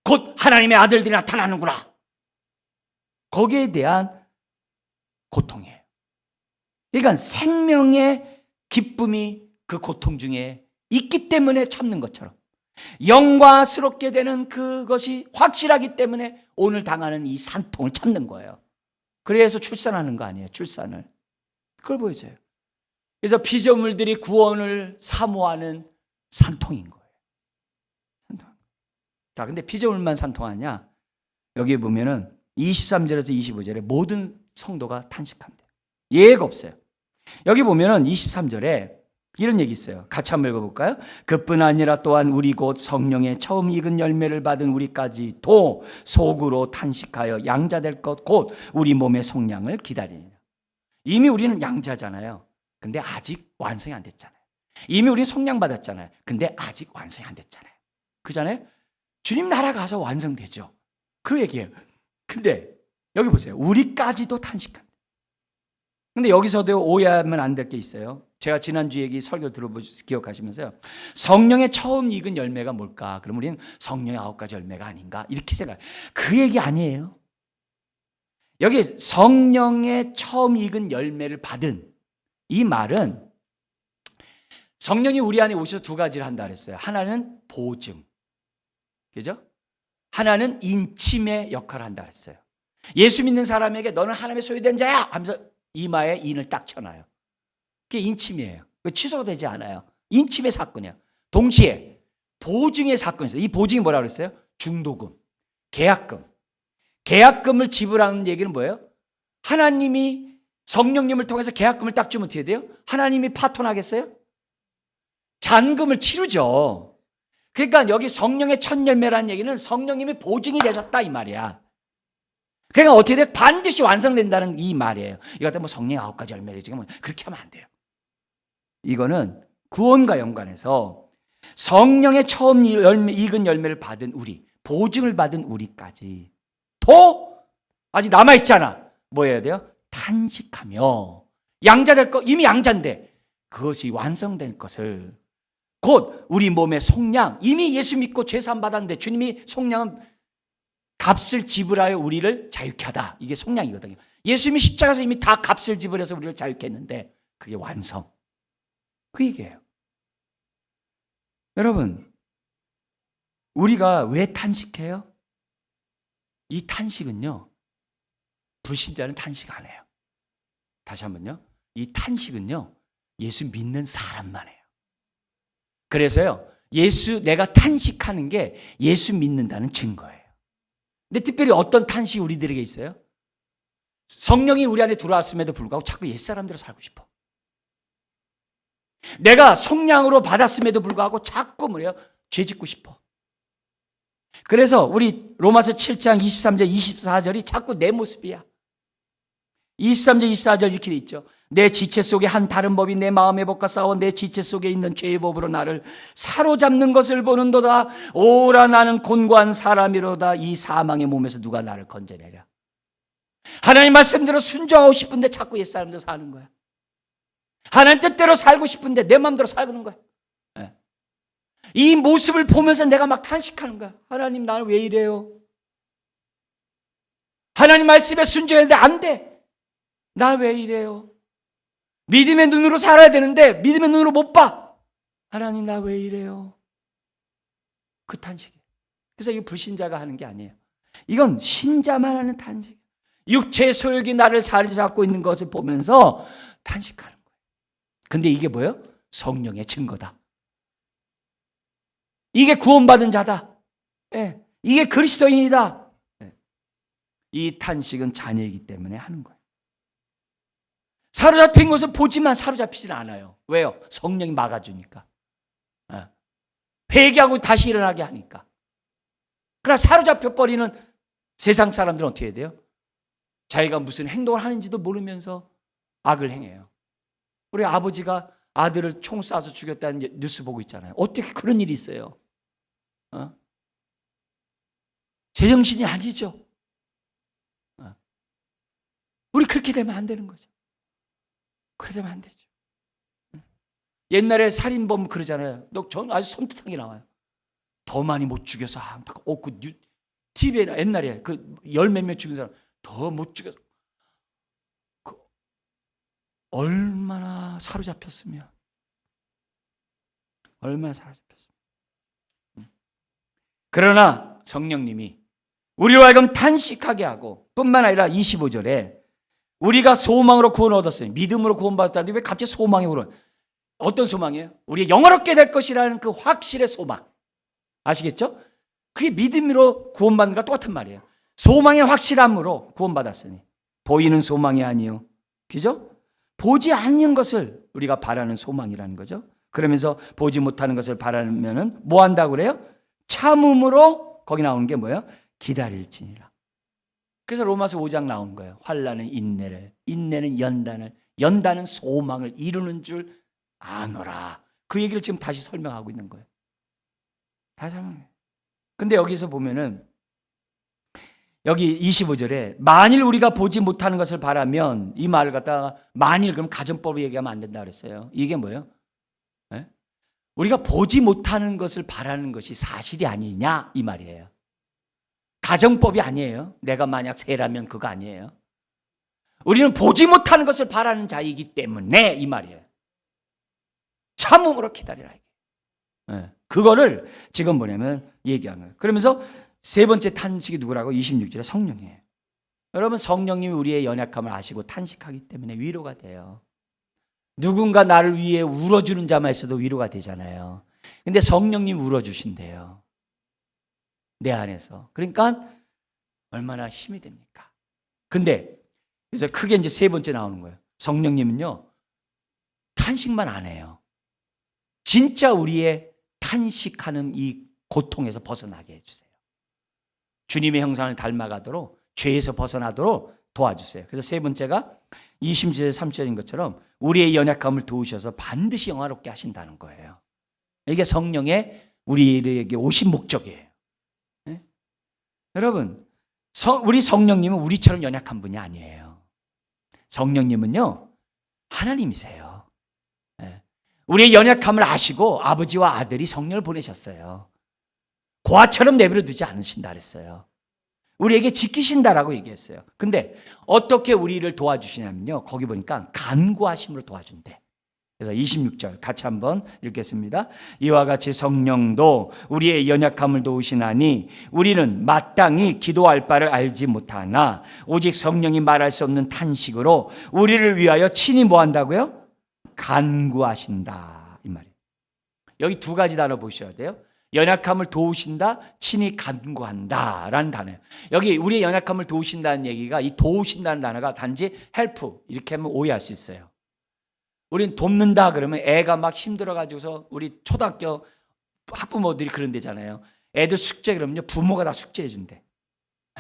곧 하나님의 아들들이 나타나는구나. 거기에 대한 고통이에요. 그러니까 생명의 기쁨이 그 고통 중에 있기 때문에 참는 것처럼 영광스럽게 되는 그것이 확실하기 때문에 오늘 당하는 이 산통을 참는 거예요. 그래서 출산하는 거 아니에요. 출산을. 그걸 보여줘요. 그래서 피조물들이 구원을 사모하는 산통인 거예요. 산통. 자, 근데 피조물만 산통하냐? 여기 보면은 23절에서 25절에 모든 성도가 탄식한대요. 예외가 없어요. 여기 보면은 23절에 이런 얘기 있어요. 같이 한번 읽어볼까요? 그뿐 아니라 또한 우리 곧 성령의 처음 익은 열매를 받은 우리까지도 속으로 탄식하여 양자될 것 곧 우리 몸의 속량을 기다리니라. 이미 우리는 양자잖아요. 근데 아직 완성이 안 됐잖아요. 이미 우리는 속량 받았잖아요. 근데 아직 완성이 안 됐잖아요. 그잖아요? 주님 나라 가서 완성되죠. 그 얘기예요. 근데 여기 보세요. 우리까지도 탄식한다. 근데 여기서도 오해하면 안 될 게 있어요. 제가 지난주 얘기 설교 들어보셔서 기억하시면서요. 성령의 처음 익은 열매가 뭘까? 그럼 우리는 성령의 9가지 열매가 아닌가? 이렇게 생각해요. 그 얘기 아니에요. 여기 성령의 처음 익은 열매를 받은 이 말은 성령이 우리 안에 오셔서 2가지를 한다 그랬어요. 하나는 보증, 그죠? 하나는 인침의 역할을 한다 그랬어요. 예수 믿는 사람에게 너는 하나님의 소유된 자야 하면서 이마에 인을 딱 쳐놔요. 그게 인침이에요. 취소가 되지 않아요. 인침의 사건이야. 동시에 보증의 사건이 있어요. 이 보증이 뭐라고 그랬어요? 중도금, 계약금. 계약금을 지불하는 얘기는 뭐예요? 하나님이 성령님을 통해서 계약금을 딱 주면 어떻게 돼요? 하나님이 파토나겠어요? 잔금을 치르죠. 그러니까 여기 성령의 첫 열매라는 얘기는 성령님이 보증이 되셨다 이 말이야. 그러니까 어떻게 돼? 반드시 완성된다는 이 말이에요. 이거 때문에 성령의 9가지 열매를 지금 그렇게 하면 안 돼요. 이거는 구원과 연관해서 성령의 처음 열매, 익은 열매를 받은 우리, 보증을 받은 우리까지 더 아직 남아있잖아. 뭐 해야 돼요? 탄식하며 양자될 거 이미 양자인데 그것이 완성된 것을 곧 우리 몸의 속량, 이미 예수 믿고 죄사함 받았는데 주님이 속량은 값을 지불하여 우리를 자유케 하다. 이게 속량이거든요. 예수님이 십자가에서 이미 다 값을 지불해서 우리를 자유케 했는데 그게 완성. 그 얘기예요. 여러분, 우리가 왜 탄식해요? 이 탄식은요, 불신자는 탄식 안 해요. 다시 한번요. 이 탄식은요, 예수 믿는 사람만 해요. 그래서요, 내가 탄식하는 게 예수 믿는다는 증거예요. 근데 특별히 어떤 탄식이 우리들에게 있어요? 성령이 우리 안에 들어왔음에도 불구하고 자꾸 옛사람대로 살고 싶어. 내가 속량으로 받았음에도 불구하고 자꾸 뭐래요? 죄 짓고 싶어. 그래서 우리 로마서 7장 23절 24절이 자꾸 내 모습이야. 23절 24절 이렇게 돼 있죠. 내 지체 속에 한 다른 법이 내 마음의 법과 싸워 내 지체 속에 있는 죄의 법으로 나를 사로잡는 것을 보는도다. 오라 나는 곤고한 사람이로다. 이 사망의 몸에서 누가 나를 건져내랴. 하나님 말씀대로 순종하고 싶은데 자꾸 옛사람대로 사는 거야. 하나님 뜻대로 살고 싶은데 내 마음대로 살는 거야. 이 모습을 보면서 내가 막 탄식하는 거야. 하나님 나는 왜 이래요? 하나님 말씀에 순종했는데 안 돼. 나 왜 이래요? 믿음의 눈으로 살아야 되는데 믿음의 눈으로 못 봐. 하나님 나 왜 이래요? 그 탄식이에요. 그래서 이거 불신자가 하는 게 아니에요. 이건 신자만 하는 탄식. 육체의 소욕이 나를 사로잡고 있는 것을 보면서 탄식하는 거예요. 근데 이게 뭐예요? 성령의 증거다. 이게 구원받은 자다. 예. 이게 그리스도인이다. 예. 이 탄식은 자녀이기 때문에 하는 거예요. 사로잡힌 것을 보지만 사로잡히지는 않아요. 왜요? 성령이 막아주니까. 예. 회개하고 다시 일어나게 하니까. 그러나 사로잡혀버리는 세상 사람들은 어떻게 해야 돼요? 자기가 무슨 행동을 하는지도 모르면서 악을 행해요. 우리 아버지가 아들을 총 쏴서 죽였다는 뉴스 보고 있잖아요. 어떻게 그런 일이 있어요? 제정신이 아니죠. 우리 그렇게 되면 안 되는 거죠. 그렇게 되면 안 되죠. 옛날에 살인범 그러잖아요. 전 아주 섬뜩하게 나와요. 더 많이 못 죽여서 그 TV에 옛날에 그 열 몇 명 죽인 사람 더 못 죽여서 얼마나 사로잡혔으면 얼마나 사로잡혔으면. 그러나 성령님이 우리로 하여금 탄식하게 하고 뿐만 아니라 25절에 우리가 소망으로 구원을 얻었어요. 믿음으로 구원받았다는데 왜 갑자기 소망이 오른? 어떤 소망이에요? 우리가 영원롭게 될 것이라는 그 확실의 소망. 아시겠죠? 그게 믿음으로 구원받는 것과 똑같은 말이에요. 소망의 확실함으로 구원받았으니 보이는 소망이 아니요. 그죠? 보지 않는 것을 우리가 바라는 소망이라는 거죠. 그러면서 보지 못하는 것을 바라면은 뭐 한다고 그래요? 참음으로 거기 나오는 게 뭐예요? 기다릴지니라. 그래서 로마서 5장 나온 거예요. 환난은 인내를, 인내는 연단을, 연단은 소망을 이루는 줄 아노라. 그 얘기를 지금 다시 설명하고 있는 거예요. 다시 설명해요. 근데 여기서 보면은 여기 25절에 만일 우리가 보지 못하는 것을 바라면 이 말을 갖다가 만일 그럼 가정법을 얘기하면 안 된다 그랬어요. 이게 뭐예요? 네? 우리가 보지 못하는 것을 바라는 것이 사실이 아니냐 이 말이에요. 가정법이 아니에요. 내가 만약 새라면 그거 아니에요. 우리는 보지 못하는 것을 바라는 자이기 때문에 이 말이에요. 참음으로 기다리라. 네. 그거를 지금 뭐냐면 얘기한 거예요. 그러면서 세 번째 탄식이 누구라고? 26절에 성령이에요. 여러분 성령님이 우리의 연약함을 아시고 탄식하기 때문에 위로가 돼요. 누군가 나를 위해 울어주는 자만 있어도 위로가 되잖아요. 근데 성령님 울어주신대요. 내 안에서. 그러니까 얼마나 힘이 됩니까? 근데 그래서 크게 이제 세 번째 나오는 거예요. 성령님은요, 탄식만 안 해요. 진짜 우리의 탄식하는 이 고통에서 벗어나게 해주세요. 주님의 형상을 닮아가도록, 죄에서 벗어나도록 도와주세요. 그래서 세 번째가 20절 3절인 것처럼 우리의 연약함을 도우셔서 반드시 영화롭게 하신다는 거예요. 이게 성령의 우리에게 오신 목적이에요. 네? 여러분, 우리 성령님은 우리처럼 연약한 분이 아니에요. 성령님은요, 하나님이세요. 네. 우리의 연약함을 아시고 아버지와 아들이 성령을 보내셨어요. 고아처럼 내버려 두지 않으신다 그랬어요. 우리에게 지키신다라고 얘기했어요. 근데 어떻게 우리를 도와주시냐면요, 거기 보니까 간구하심으로 도와준대. 그래서 26절 같이 한번 읽겠습니다. 이와 같이 성령도 우리의 연약함을 도우시나니 우리는 마땅히 기도할 바를 알지 못하나 오직 성령이 말할 수 없는 탄식으로 우리를 위하여 친히 뭐 한다고요? 간구하신다, 이 말이에요. 여기 두 가지 단어 보셔야 돼요. 연약함을 도우신다, 친히 간구한다 라는 단어예요. 여기 우리의 연약함을 도우신다는 얘기가, 이 도우신다는 단어가 단지 help 이렇게 하면 오해할 수 있어요. 우린 돕는다 그러면 애가 막 힘들어가지고서, 우리 초등학교 학부모들이 그런 데잖아요. 애들 숙제 그러면요, 부모가 다 숙제해 준대.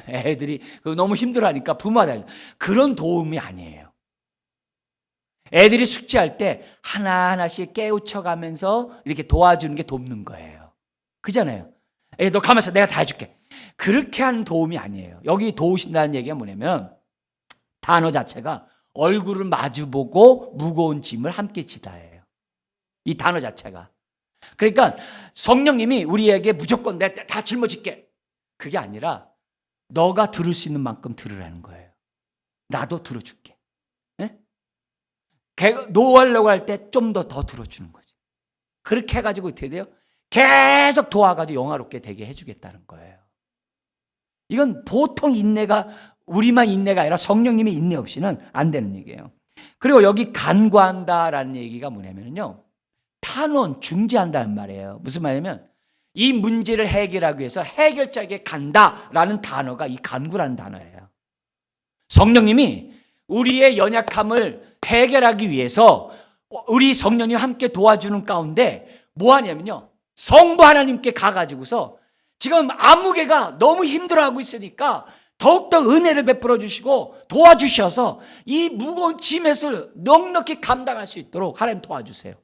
애들이 너무 힘들어하니까 부모가 다. 그런 도움이 아니에요. 애들이 숙제할 때 하나하나씩 깨우쳐가면서 이렇게 도와주는 게 돕는 거예요. 그잖아요. 너 가만있어, 내가 다 해줄게. 그렇게 하는 도움이 아니에요. 여기 도우신다는 얘기가 뭐냐면, 단어 자체가 얼굴을 마주보고 무거운 짐을 함께 지다예요. 이 단어 자체가. 그러니까 성령님이 우리에게 무조건 내가 다 짊어질게, 그게 아니라 너가 들을 수 있는 만큼 들으라는 거예요. 나도 들어줄게. 네? 노하려고 할 때 좀 더 들어주는 거죠. 그렇게 해가지고 어떻게 돼요? 계속 도와가지고 영화롭게 되게 해주겠다는 거예요. 이건 보통 인내가, 우리만 인내가 아니라 성령님의 인내 없이는 안 되는 얘기예요. 그리고 여기 간구한다라는 얘기가 뭐냐면요, 탄원, 중재한다는 말이에요. 무슨 말이냐면 이 문제를 해결하기 위해서 해결자에게 간다라는 단어가 이 간구라는 단어예요. 성령님이 우리의 연약함을 해결하기 위해서 우리 성령님이 함께 도와주는 가운데 뭐 하냐면요, 성부 하나님께 가가지고서 지금 아무개가 너무 힘들어하고 있으니까 더욱더 은혜를 베풀어 주시고 도와주셔서 이 무거운 짐을 넉넉히 감당할 수 있도록 하나님 도와주세요.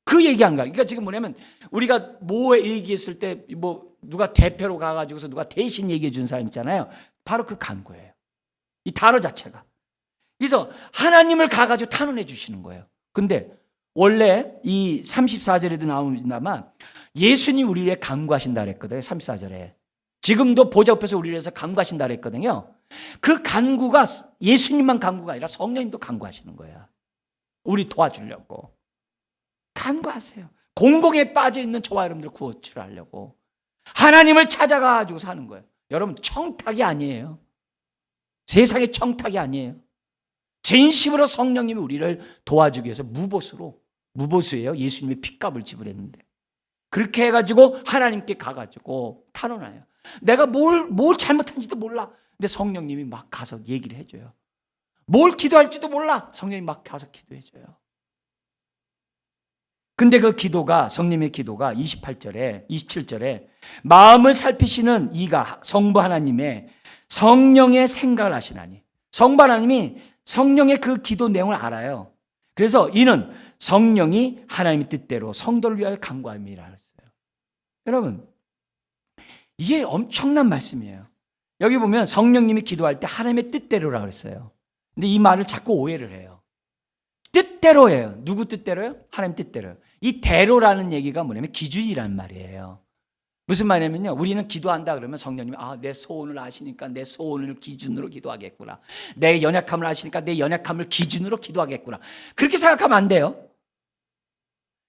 그 얘기한 거야. 그러니까 지금 뭐냐면, 우리가 뭐 얘기했을 때 뭐 누가 대표로 가가지고서 누가 대신 얘기해 준 사람 있잖아요. 바로 그 간구예요. 이 단어 자체가. 그래서 하나님을 가가지고 탄원해 주시는 거예요. 근데 원래 이 34절에도 나옵니다만 예수님 우리를 위해 간구하신다 그랬거든요. 34절에. 지금도 보좌 옆에서 우리를 위해서 간구하신다 그랬거든요. 그 간구가 예수님만 간구가 아니라 성령님도 간구하시는 거야. 우리 도와주려고. 간구하세요. 공공에 빠져있는 저와 여러분들 구원하려고. 하나님을 찾아가지고 사는 거예요. 여러분, 청탁이 아니에요. 세상의 청탁이 아니에요. 진심으로 성령님이 우리를 도와주기 위해서 무보수예요. 예수님의 핏값을 지불했는데. 그렇게 해가지고 하나님께 가가지고 탄원해요. 내가 뭘 잘못한지도 몰라. 근데 성령님이 막 가서 얘기를 해줘요. 뭘 기도할지도 몰라. 성령님이 막 가서 기도해줘요. 근데 그 기도가, 성령님의 기도가 28절에, 27절에 마음을 살피시는 이가 성부 하나님의 성령의 생각을 하시나니, 성부 하나님이 성령의 그 기도 내용을 알아요. 그래서 이는 성령이 하나님의 뜻대로 성도를 위하여 간구함이라 했어요. 여러분, 이게 엄청난 말씀이에요. 여기 보면 성령님이 기도할 때 하나님의 뜻대로라고 그랬어요. 근데 이 말을 자꾸 오해를 해요. 뜻대로예요. 누구 뜻대로요? 하나님 뜻대로요. 이 대로라는 얘기가 뭐냐면 기준이라는 말이에요. 무슨 말이냐면요, 우리는 기도한다 그러면 성령님이 내 소원을 아시니까 내 소원을 기준으로 기도하겠구나, 내 연약함을 아시니까 내 연약함을 기준으로 기도하겠구나, 그렇게 생각하면 안 돼요.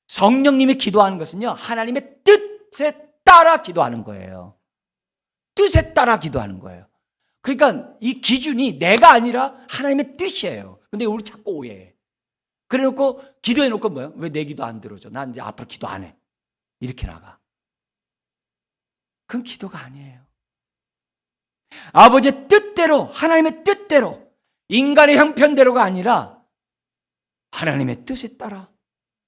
성령님이 기도하는 것은요, 하나님의 뜻에 따라 기도하는 거예요. 뜻에 따라 기도하는 거예요. 그러니까 이 기준이 내가 아니라 하나님의 뜻이에요. 근데 우리 자꾸 오해해. 그래놓고 기도해놓고 뭐예요? 왜 내 기도 안 들어줘? 난 이제 앞으로 기도 안 해. 이렇게 나가. 그건 기도가 아니에요. 아버지의 뜻대로, 하나님의 뜻대로, 인간의 형편대로가 아니라 하나님의 뜻에 따라.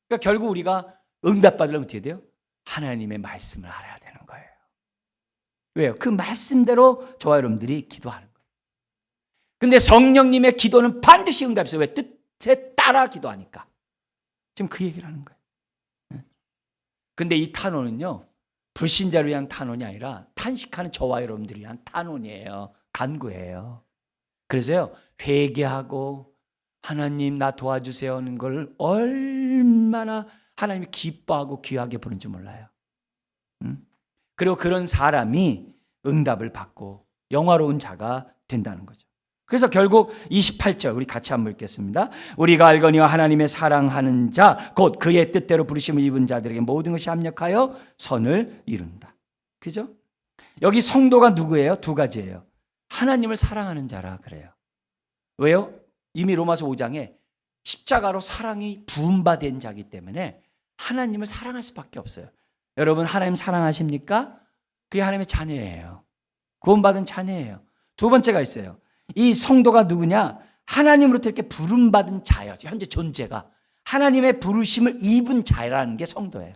그러니까 결국 우리가 응답받으려면 어떻게 돼요? 하나님의 말씀을 알아야 되는 거예요. 왜요? 그 말씀대로 저와 여러분들이 기도하는 거예요. 근데 성령님의 기도는 반드시 응답이 있어요. 왜? 뜻에 따라 기도하니까. 지금 그 얘기를 하는 거예요. 근데 이 탄원은요, 불신자를 위한 탄원이 아니라 탄식하는 저와 여러분들을 위한 탄원이에요. 간구예요. 그래서요, 회개하고 하나님 나 도와주세요 하는 걸 얼마나 하나님이 기뻐하고 귀하게 부른지 몰라요. 그리고 그런 사람이 응답을 받고 영화로운 자가 된다는 거죠. 그래서 결국 28절 우리 같이 한번 읽겠습니다. 우리가 알거니와 하나님의 사랑하는 자 곧 그의 뜻대로 부르심을 입은 자들에게 모든 것이 합력하여 선을 이룬다. 그죠? 여기 성도가 누구예요? 두 가지예요. 하나님을 사랑하는 자라 그래요. 왜요? 이미 로마서 5장에 십자가로 사랑이 부음받은 자이기 때문에 하나님을 사랑할 수밖에 없어요. 여러분 하나님 사랑하십니까? 그게 하나님의 자녀예요. 구원받은 자녀예요. 두 번째가 있어요. 이 성도가 누구냐? 하나님으로부터 이렇게 부름받은 자예요. 현재 존재가 하나님의 부르심을 입은 자라는 게 성도예요.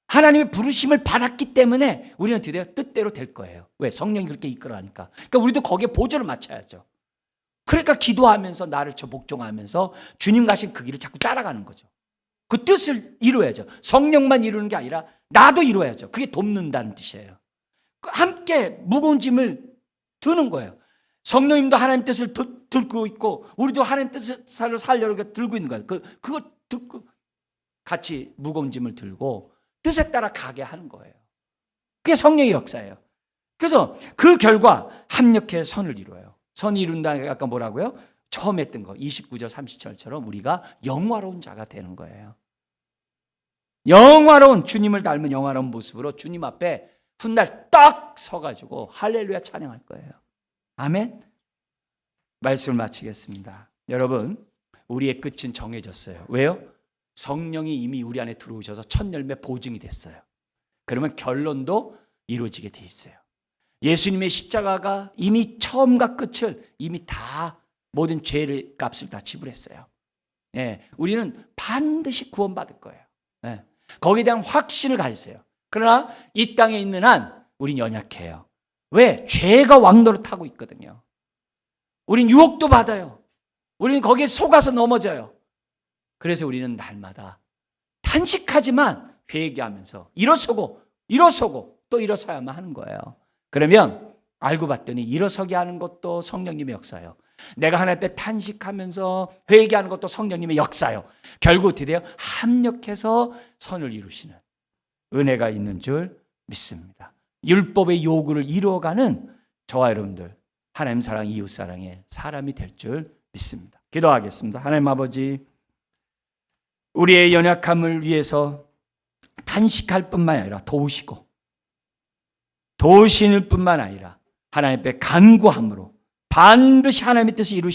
하나님의 부르심을 받았기 때문에 우리는 드디어 뜻대로 될 거예요. 왜? 성령이 그렇게 이끌어가니까. 그러니까 우리도 거기에 보조를 맞춰야죠. 그러니까 기도하면서 나를 복종하면서 주님 가신 그 길을 자꾸 따라가는 거죠. 그 뜻을 이루어야죠. 성령만 이루는 게 아니라 나도 이루어야죠. 그게 돕는다는 뜻이에요. 함께 무거운 짐을 드는 거예요. 성령님도 하나님 뜻을 들고 있고 우리도 하나님 뜻을 살려고 들고 있는 거예요. 그거 듣고 같이 무거운 짐을 들고 뜻에 따라 가게 하는 거예요. 그게 성령의 역사예요. 그래서 그 결과 합력해 선을 이루어요. 선을 이룬다는 게 아까 뭐라고요? 처음 했던 거 29절 30절처럼 우리가 영화로운 자가 되는 거예요. 영화로운 주님을 닮은 영화로운 모습으로 주님 앞에 훗날 딱 서가지고 할렐루야 찬양할 거예요. 아멘. 말씀을 마치겠습니다. 여러분 우리의 끝은 정해졌어요. 왜요? 성령이 이미 우리 안에 들어오셔서 첫 열매 보증이 됐어요. 그러면 결론도 이루어지게 돼 있어요. 예수님의 십자가가 이미 처음과 끝을 이미 다 모든 죄의 값을 다 지불했어요. 예, 우리는 반드시 구원받을 거예요. 예, 거기에 대한 확신을 가지세요. 그러나 이 땅에 있는 한 우린 연약해요. 왜? 죄가 왕노를 타고 있거든요. 우린 유혹도 받아요. 우리는 거기에 속아서 넘어져요. 그래서 우리는 날마다 탄식하지만 회개하면서 일어서고 또 일어서야만 하는 거예요. 그러면 알고 봤더니 일어서게 하는 것도 성령님의 역사예요. 내가 하나님 앞에 탄식하면서 회개하는 것도 성령님의 역사예요. 결국 어떻게 돼요? 합력해서 선을 이루시는 은혜가 있는 줄 믿습니다. 율법의 요구를 이루어가는 저와 여러분들 하나님 사랑, 이웃 사랑의 사람이 될 줄 믿습니다. 기도하겠습니다. 하나님 아버지, 우리의 연약함을 위해서 탄식할 뿐만 아니라 도우시는 뿐만 아니라 하나님 앞에 간구함으로 반드시 하나님의 뜻을 이루시는